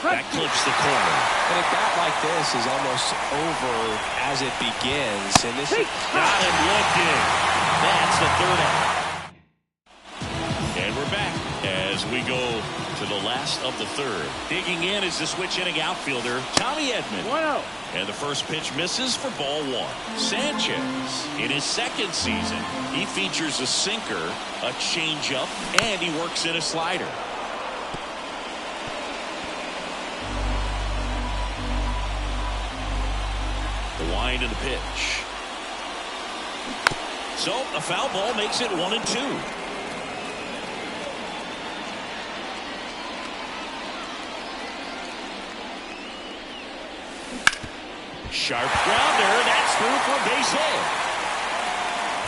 That clips the corner.
And a bat like this is almost over as it begins. And this is
got him looking. That's the 3rd out. And we're back as we go to the last of the 3rd. Digging in is the switch hitting outfielder, Tommy Edman.
1-0.
And the first pitch misses for ball 1. Sanchez, in his 2nd season, he features a sinker, a changeup, and he works in a slider. The wind of the pitch. So a foul ball makes it 1-2. Sharp grounder. That's through for a base hit.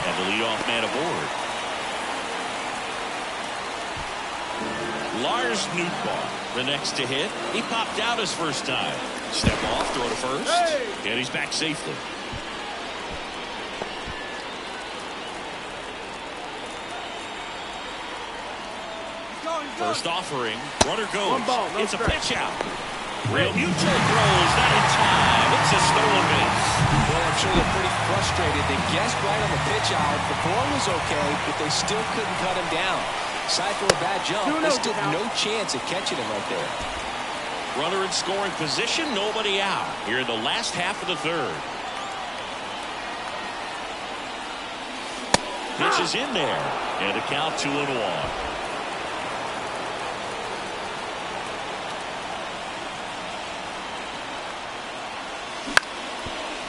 And the leadoff man aboard. Lars Nootbaar, the next to hit. He popped out his first time. Step off, throw to first. And he's back safely. First offering. Runner goes. It's a pitch out. Real Muto throws that in time. It's a stolen base.
Well, I'm sure they're pretty frustrated. They guessed right on the pitch out. The throw was okay, but they still couldn't cut him down. Aside from a bad jump, they stood no chance at catching him right there.
Runner in scoring position, nobody out. Here in the last half of the 3rd. Pitch is in there. And the count 2-1.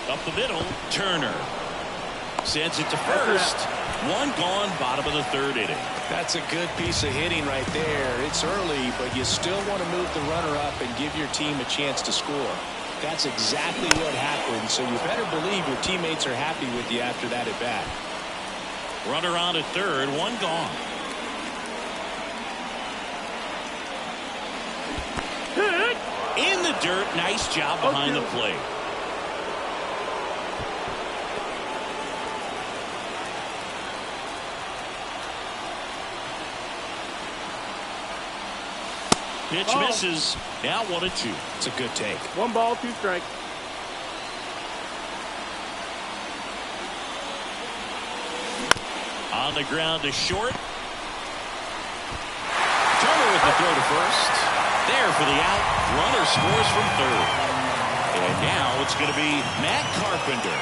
Up the middle, Turner sends it to first. One gone, bottom of the third inning.
That's a good piece of hitting right there. It's early, but you still want to move the runner up and give your team a chance to score. That's exactly what happened, so you better believe your teammates are happy with you after that at bat.
Runner on at third, one gone. In the dirt, nice job behind the plate. Pitch misses. Now 1-2.
It's a good take.
1 ball, 2 strikes.
On the ground to short. Turner with the throw to first. There for the out. Runner scores from third. And now it's going to be Matt Carpenter.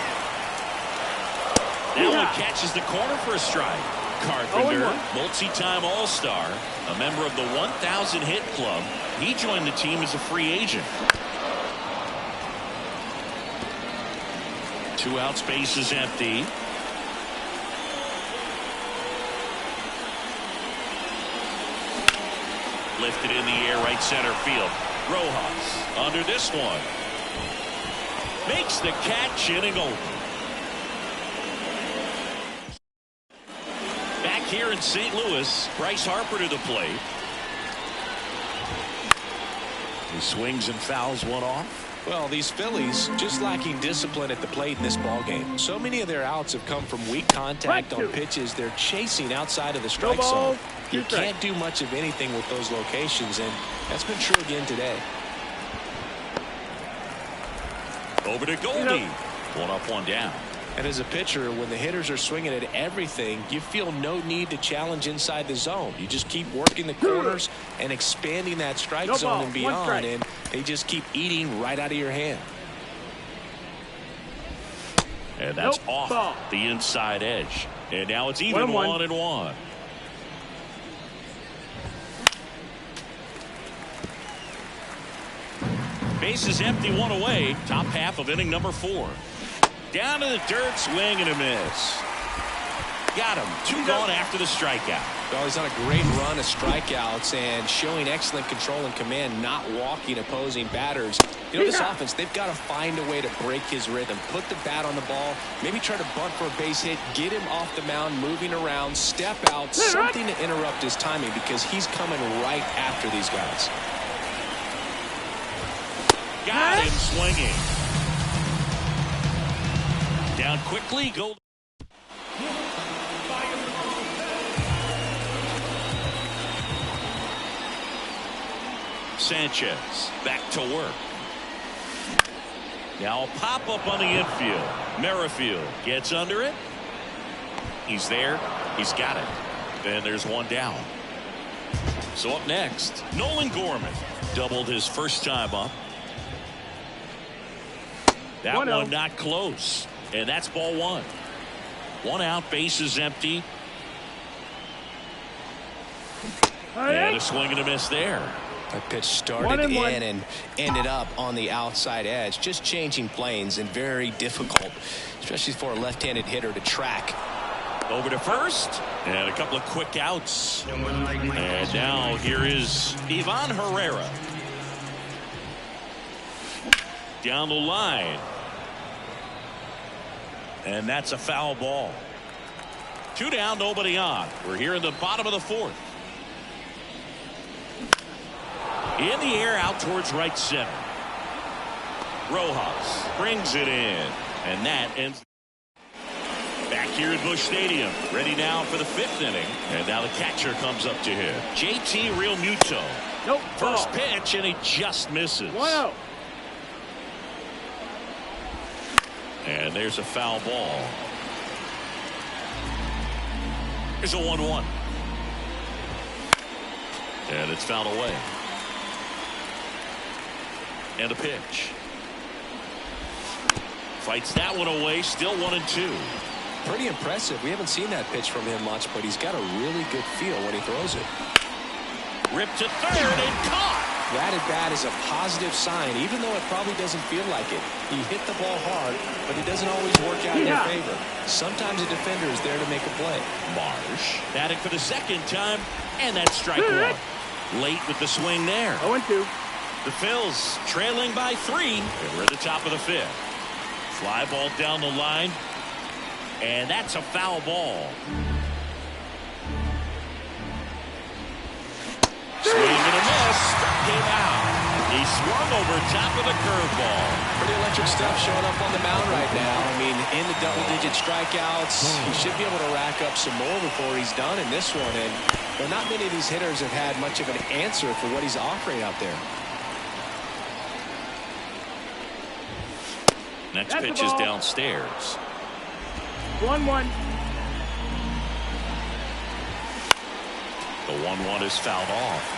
That one catches the corner for a strike. Carpenter, multi-time All-Star, a member of the 1,000 hit club. He joined the team as a free agent. 2 outs, base is empty. Lifted in the air, right center field. Rojas under this one. Makes the catch, inning over. Back here in St. Louis, Bryce Harper to the plate. He swings and fouls one off.
Well, these Phillies just lacking discipline at the plate in this ballgame. So many of their outs have come from weak contact on pitches they're chasing outside of the strike zone. You can't do much of anything with those locations, and that's been true again today.
Over to Goldie. 1 up, 1 down.
And as a pitcher, when the hitters are swinging at everything, you feel no need to challenge inside the zone. You just keep working the corners and expanding that strike zone and beyond, and they just keep eating right out of your hand.
And that's off the inside edge. And now it's even 1-1. Base is empty, 1 away. Top half of inning number 4. Down to the dirt, swing and a miss. Got him. 2 gone after the strikeout.
Well, he's on a great run of strikeouts and showing excellent control and command, not walking opposing batters. You know, this offense, they've got to find a way to break his rhythm, put the bat on the ball, maybe try to bunt for a base hit, get him off the mound, moving around, step out, something to interrupt his timing because he's coming right after these guys.
Got him swinging. Down quickly, go. Sanchez back to work. Now a pop up on the infield. Merrifield gets under it. He's there. He's got it. Then there's 1 down. So up next, Nolan Gorman doubled his first time up. That one not close. And that's ball 1. 1 out, base is empty. And a swing and a miss there.
That pitch started in and ended up on the outside edge, just changing planes and very difficult, especially for a left-handed hitter to track.
Over to first, and a couple of quick outs. And now here is Ivan Herrera. Down the line. And that's a foul ball. 2 down, nobody on. We're here in the bottom of the 4th. In the air, out towards right center. Rojas brings it in. And that ends. Back here at Busch Stadium. Ready now for the 5th inning. And now the catcher comes up to him. JT Realmuto. First pitch, and he just misses.
1-0.
And there's a foul ball. Here's a 1-1. And it's fouled away. And a pitch. Fights that one away. Still 1-2.
Pretty impressive. We haven't seen that pitch from him much, but he's got a really good feel when he throws it.
Ripped to third and caught.
that at bat is a positive sign, even though it probably doesn't feel like it. He hit the ball hard, but it doesn't always work out in their favor. Sometimes a defender is there to make a play.
Marsh batting for the second time, and that's strike one. Late with the swing there.
0-2.
The Phils trailing by 3, and we're at the top of the 5th. Fly ball down the line, and that's a foul ball. Swing and a miss, struck him out. He swung over top of the curveball.
Pretty electric stuff showing up on the mound right now. I mean, in the double-digit strikeouts, he should be able to rack up some more before he's done in this one. And well, not many of these hitters have had much of an answer for what he's offering out there.
Next pitch is downstairs.
1-1.
The 1-1 is fouled off.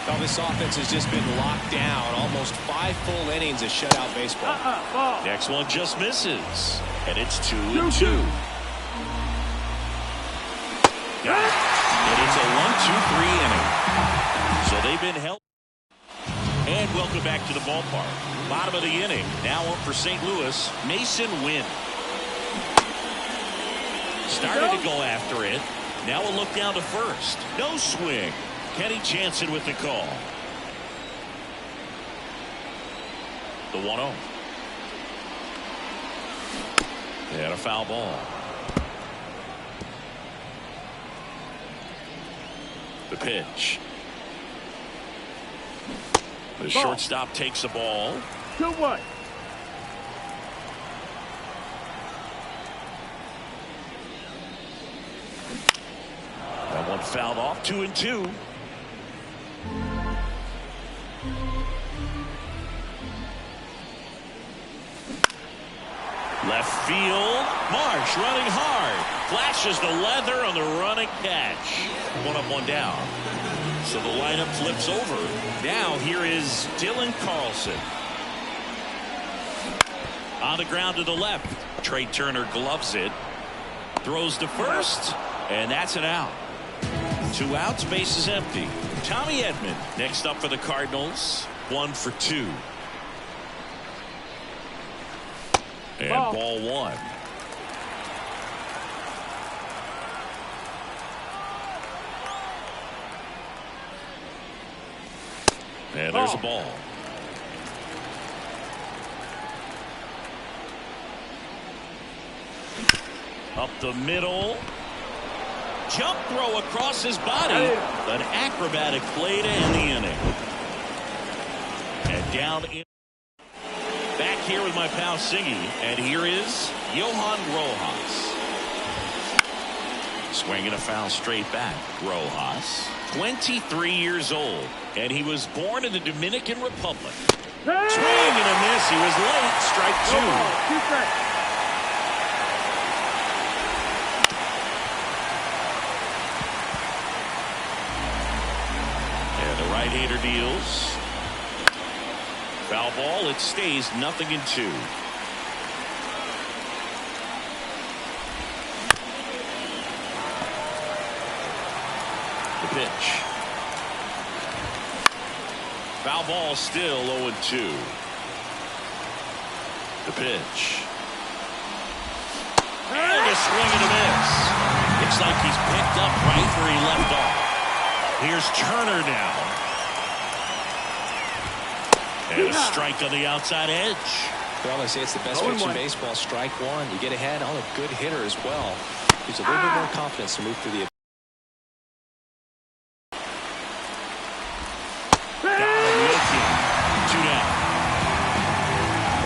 Well, this offense has just been locked down. Almost 5 full innings of shutout baseball.
Ball.
Next one just misses. And it's 2-2. Got it. And it's a 1-2-3 inning. So they've been held. And welcome back to the ballpark. Bottom of the inning. Now up for St. Louis, Mason Wynn. Started to go after it. Now a look down to first. No swing. Kenny Jansen with the call. The 1-0. And a foul ball. The pitch. The shortstop takes the ball.
2-1.
That one fouled off. 2-2. Left field. Marsh running hard. Flashes the leather on the running catch. One up, one down. So the lineup flips over. Now here is Dylan Carlson. On the ground to the left. Trey Turner gloves it. Throws to first. And that's an out. 2 outs. Base is empty. Tommy Edman next up for the Cardinals. 1 for 2. And ball 1. And there's a ball. Up the middle. Jump throw across his body. An acrobatic play to end the inning. And down in. Back here with my pal Singy, and here is Johan Rojas. Swinging a foul straight back. Rojas, 23 years old, and he was born in the Dominican Republic. Swing and a miss. He was late. Strike 2.
2 strikes.
And the right-hander deals. Foul ball. It stays 0-2. The pitch. Foul ball, still 0-2. The pitch. And a swing and a miss. Looks like he's picked up right where he left off. Here's Turner now. And a strike on the outside edge.
Well, they say it's the best pitch in baseball. Strike 1. You get ahead on a good hitter as well. Gives a little bit more confidence to move through the.
Got him looking. 2 down.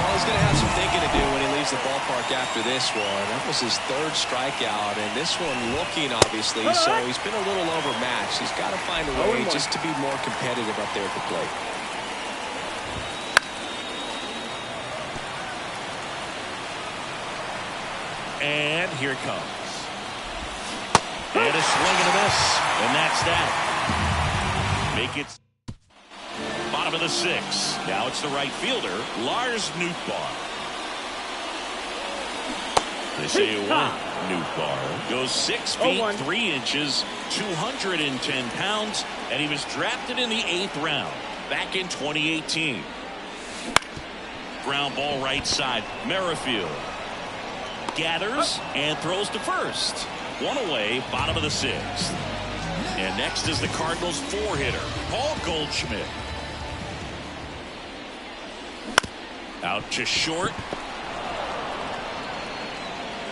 Well, he's going to have some thinking to do when he leaves the ballpark after this one. That was his 3rd strikeout, and this one looking, obviously, so he's been a little overmatched. He's got to find a way just to be more competitive up there at the plate.
And here it comes. And a swing and a miss. And that's that. Make it bottom of the 6th. Now it's the right fielder, Lars Nootbaar. They say Nootbaar goes 6 feet 3 inches, 210 pounds, and he was drafted in the 8th round. back in 2018. Ground ball right side. Merrifield gathers and throws to first. One away, bottom of the sixth. And next is the Cardinals 4-hitter, Paul Goldschmidt. Out to short.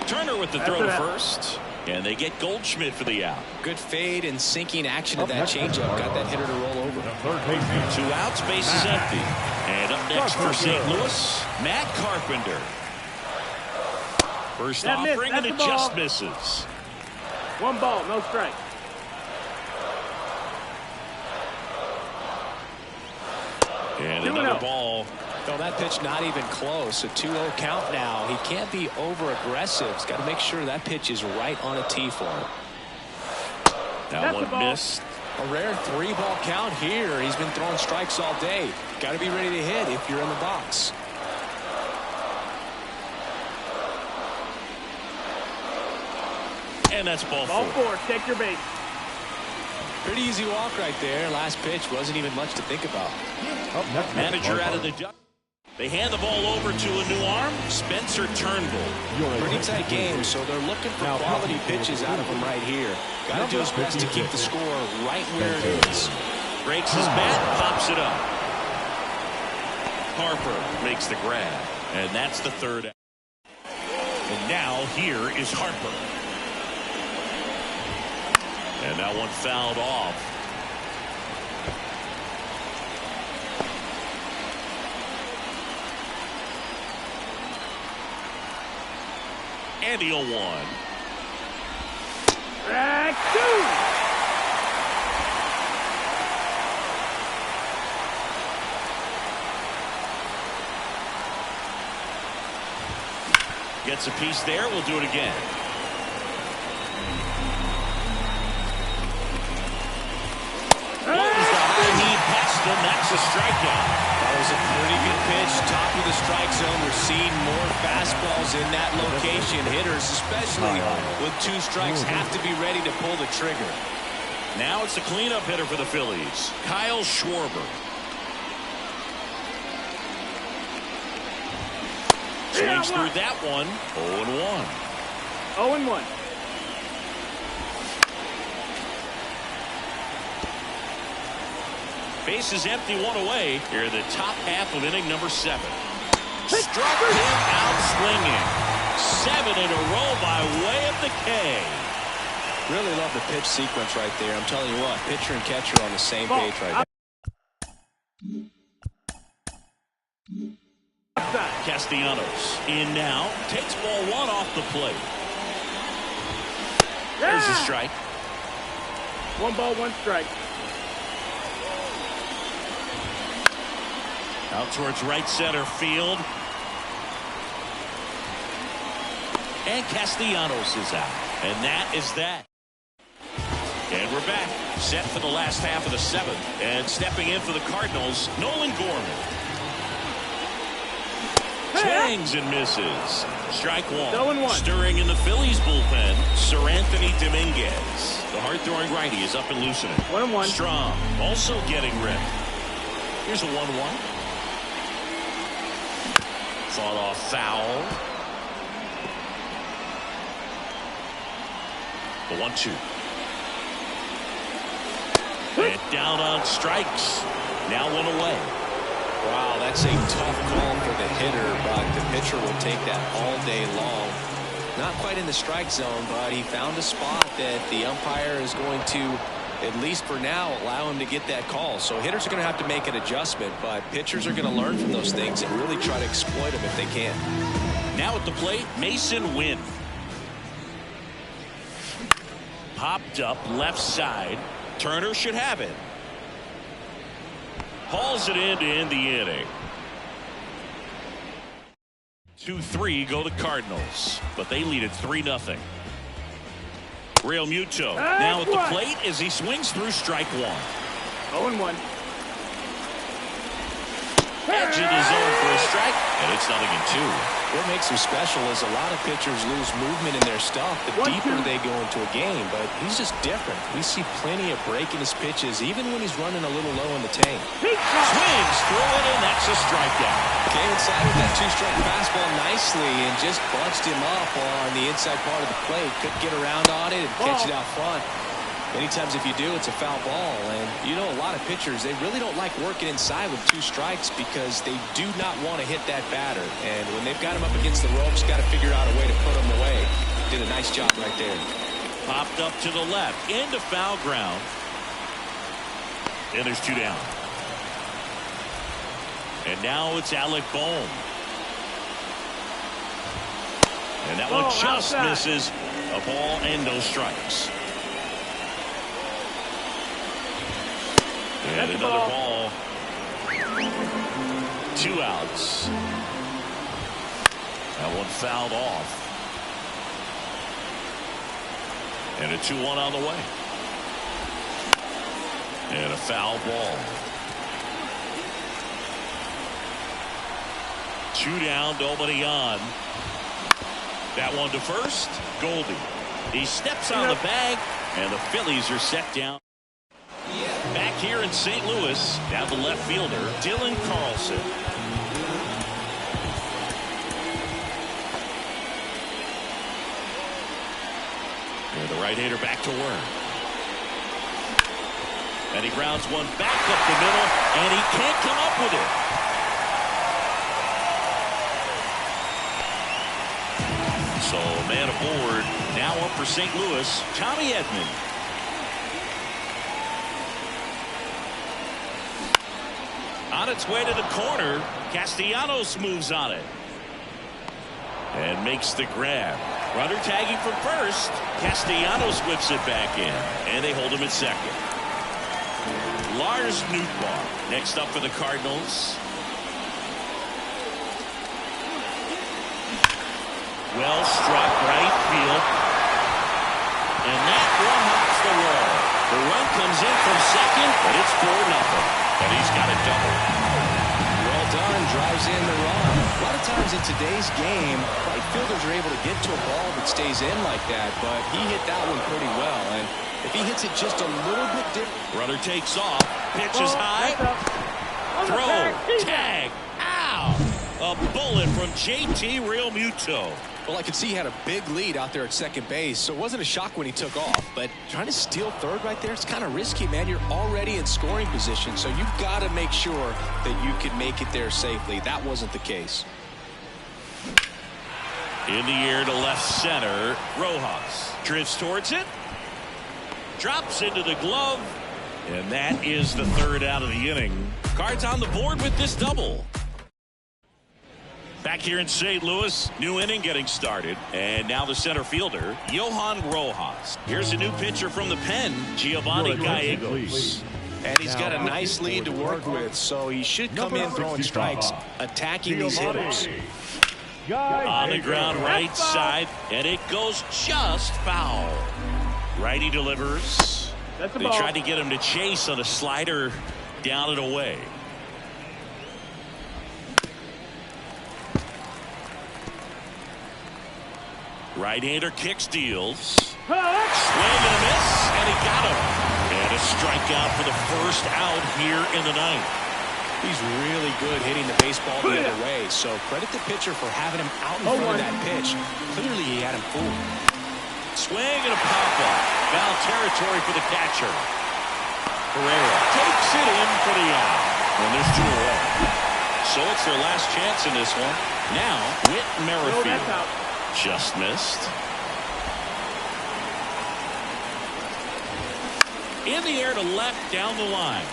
Turner with the throw to first. And they get Goldschmidt for the out.
Good fade and sinking action of that changeup. Got that hitter to roll over.
2 outs, base is empty. And up next for St. Louis, Matt Carpenter. First offering, and it just misses.
1 ball, no strike.
And another ball.
Oh, that pitch not even close. A 2-0 count now. He can't be over-aggressive. He's got to make sure that pitch is right on a tee for him.
That one missed.
A rare 3-ball count here. He's been throwing strikes all day. Got to be ready to hit if you're in the box.
And that's ball
4.
Ball 4.
Take your base.
Pretty easy walk right there. Last pitch wasn't even much to think about.
Manager out of the duck. They hand the ball over to a new arm, Spencer Turnbull.
Pretty tight game, so they're looking for quality pitches out of him right here. Got to do his best to keep the score right where it is.
Breaks his bat, pops it up. Harper makes the grab, and that's the 3rd out. And now here is Harper. And that one fouled off. And the 0-1.
Back 2.
Gets a piece there. We'll do it again. That's a strikeout.
That was a pretty good pitch. Top of the strike zone. We're seeing more fastballs in that location. Hitters, especially with 2 strikes, have to be ready to pull the trigger.
Now it's the cleanup hitter for the Phillies, Kyle Schwarber. Swings through that one. 0-1.
0-1.
Base is empty, 1 away. Here in the top half of inning number 7. Struck him out swinging. 7 in a row by way of the K.
Really love the pitch sequence right there. I'm telling you what, pitcher and catcher on the same page right now.
Castellanos in now. Takes ball 1 off the plate. There's a strike.
1 ball, 1 strike.
Out towards right center field. And Castellanos is out. And that is that. And we're back. Set for the last half of the 7th. And stepping in for the Cardinals, Nolan Gorman. Swings and misses. Strike 1. Stirring in the Phillies bullpen, Sir Anthony Dominguez. The hard-throwing righty is up and loosening.
1-1.
Strong also getting ready. Here's a 1-1. Fought off foul. The 1-2. And down on strikes. Now 1 away.
Wow, that's a tough call for the hitter, but the pitcher will take that all day long. Not quite in the strike zone, but he found a spot that the umpire is going to, at least for now, allow him to get that call. So hitters are going to have to make an adjustment, but pitchers are going to learn from those things and really try to exploit them if they can.
Now at the plate, Mason Wynn. Popped up left side. Turner should have it. Hauls it in to end the inning. 2-3 go the Cardinals, but they lead it 3-0. Real Muto now at the plate as he swings through strike 1.
0-1.
Edge of the zone for a strike, and it's 0-2.
What makes him special is a lot of pitchers lose movement in their stuff the deeper they go into a game, but he's just different. We see plenty of break in his pitches, even when he's running a little low in the tank.
Swings through it, and that's a strikeout.
Came inside with that two-strike fastball nicely and just bunched him up on the inside part of the plate. Couldn't get around on it and catch it out front. Many times if you do, it's a foul ball. And you know, a lot of pitchers, they really don't like working inside with 2 strikes because they do not want to hit that batter. And when they've got him up against the ropes, got to figure out a way to put him away. Did a nice job right there.
Popped up to the left, into foul ground. And there's 2 down. And now it's Alec Bohm. And that one just misses. A ball and no strikes. And another ball. 2 outs. That one fouled off. And a 2-1 on the way. And a foul ball. 2 down, nobody on. That one to first. Goldie. He steps on the bag, and the Phillies are set down. Back here in St. Louis, now the left fielder, Dylan Carlson. And the right-hander back to work. And he grounds one back up the middle, and he can't come up with it. So, man aboard, now up for St. Louis, Tommy Edman. On its way to the corner, Castellanos moves on it. And makes the grab. Runner tagging from first. Castellanos whips it back in. And they hold him at second. Lars Nootbaar next up for the Cardinals. Well struck right field. And that one hops the wall. The run comes in from second, but it's 4-0. And he's got a double.
Well done, drives in the run. A lot of times in today's game, right fielders are able to get to a ball that stays in like that, but he hit that one pretty well. And if he hits it just a little bit different.
Runner takes off, pitches high, throw, tag, ow! A bullet from JT Realmuto.
Well, I could see he had a big lead out there at second base, so it wasn't a shock when he took off. But trying to steal third right there, it's kind of risky, man. You're already in scoring position, so you've got to make sure that you can make it there safely. That wasn't the case.
In the air to left center, Rojas drifts towards it, drops into the glove, and that is the 3rd out of the inning. Cards on the board with this double. Back here in St. Louis, new inning getting started. And now the center fielder, Johan Rojas. Here's a new pitcher from the pen, Giovanni Gallegos.
And he's got a nice lead to work with, so he should come in throwing strikes, attacking these hitters.
On the ground right side, and it goes just foul. Righty delivers. They tried to get him to chase on a slider down and away. Right-hander kicks, deals. Swing and a miss, and he got him. And a strikeout for the first out here in the 9th.
He's really good hitting the baseball the other way, so credit the pitcher for having him out in front of that pitch. Clearly he had him fooled.
Swing and a pop-up. Foul territory for the catcher. Pereira takes it in for the out. And there's 2 away. So it's their last chance in this one. Now, Whit Merrifield. Just missed. In the air to left down the line.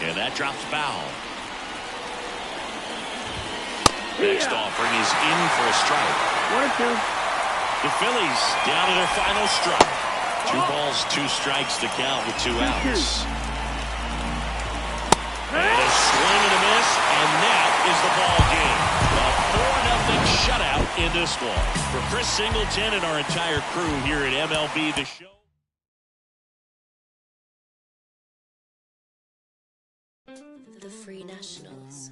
And that drops foul. Next offering is in for a strike.
1-2.
The Phillies down to their final strike. 2 balls, 2 strikes to count with 2 outs. And a swing and a miss, and that is the ball game. A 4-0 shutout in this one. For Chris Singleton and our entire crew here at MLB The Show.
The Free Nationals.